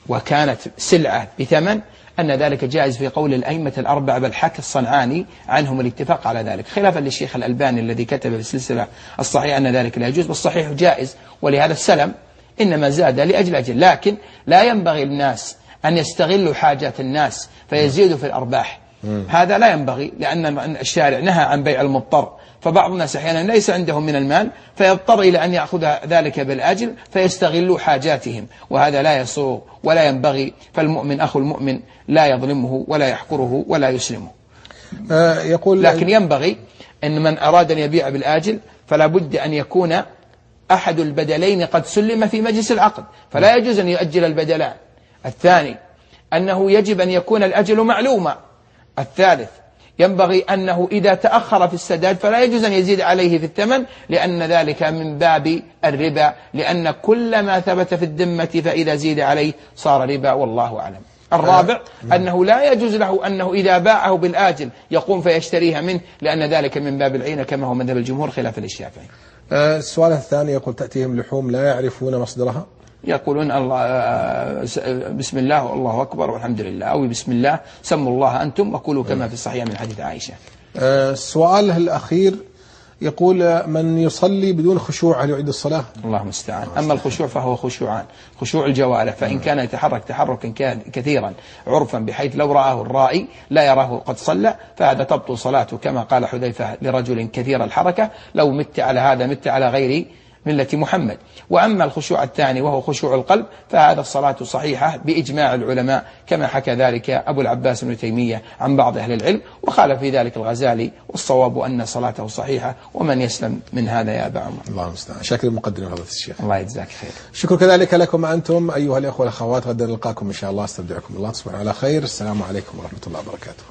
وكانت سلعة بثمن أن ذلك جائز في قول الأئمة الأربعة، بل حكى الصنعاني عنهم الاتفاق على ذلك، خلافا للشيخ الألباني الذي كتب في السلسلة الصحيحة أن ذلك لا يجوز، والصحيح جائز. ولهذا السلم إنما زاد لأجل أجل، لكن لا ينبغي الناس أن يستغلوا حاجات الناس فيزيدوا في الأرباح، هذا لا ينبغي، لأن الشارع نهى عن بيع المضطر، فبعض الناس أحيانا ليس عندهم من المال فيضطر إلى أن يأخذ ذلك بالآجل فيستغلوا حاجاتهم، وهذا لا يصوغ ولا ينبغي. فالمؤمن أخو المؤمن لا يظلمه ولا يحقره ولا يسلمه. لكن ينبغي أن من أراد أن يبيع بالآجل فلا بد أن يكون أحد البدلين قد سلم في مجلس العقد، فلا يجوز أن يؤجل البدلان. الثاني أنه يجب أن يكون الأجل معلوما. الثالث ينبغي أنه إذا تأخر في السداد فلا يجوز أن يزيد عليه في الثمن، لأن ذلك من باب الربا، لأن كل ما ثبت في الذمة فإذا زيد عليه صار ربا والله أعلم. الرابع أنه لا يجوز له أنه إذا باعه بالآجل يقوم فيشتريها منه، لأن ذلك من باب العينة كما هو مذهب الجمهور خلافا للشافعي. السؤال الثاني يقول تأتيهم لحوم لا يعرفون مصدرها، يقولون الله بسم الله والله أكبر والحمد لله، أو بسم الله سموا الله أنتم وكلوا كما في الصحيح من حديث عائشة. السؤال الأخير يقول من يصلي بدون خشوع هل يعيد الصلاة؟ الله المستعان. أما الخشوع فهو خشوعان، خشوع الجوارح، فإن كان يتحرك تحركا كثيرا عرفا بحيث لو رآه الرائي لا يراه قد صلى فهذا تبطل صلاته، كما قال حذيفة لرجل كثير الحركة لو مت على هذا مت على غير ملة محمد. وأما الخشوع الثاني وهو خشوع القلب فهذا الصلاة صحيحة بإجماع العلماء، كما حكى ذلك أبو العباس بن تيمية عن بعض أهل العلم، وخالف في ذلك الغزالي، والصواب أن صلاته صحيحة، ومن يسلم من هذا يا أبا عمر. الله المستعان. شكرا لمقدمة فضيلة الشيخ. الله يجزاك خير. شكرا كذلك لكم أنتم أيها الأخوة والأخوات، غدا نلقاكم إن شاء الله، استودعكم الله، تصبحوا على خير. السلام عليكم ورحمة الله وبركاته.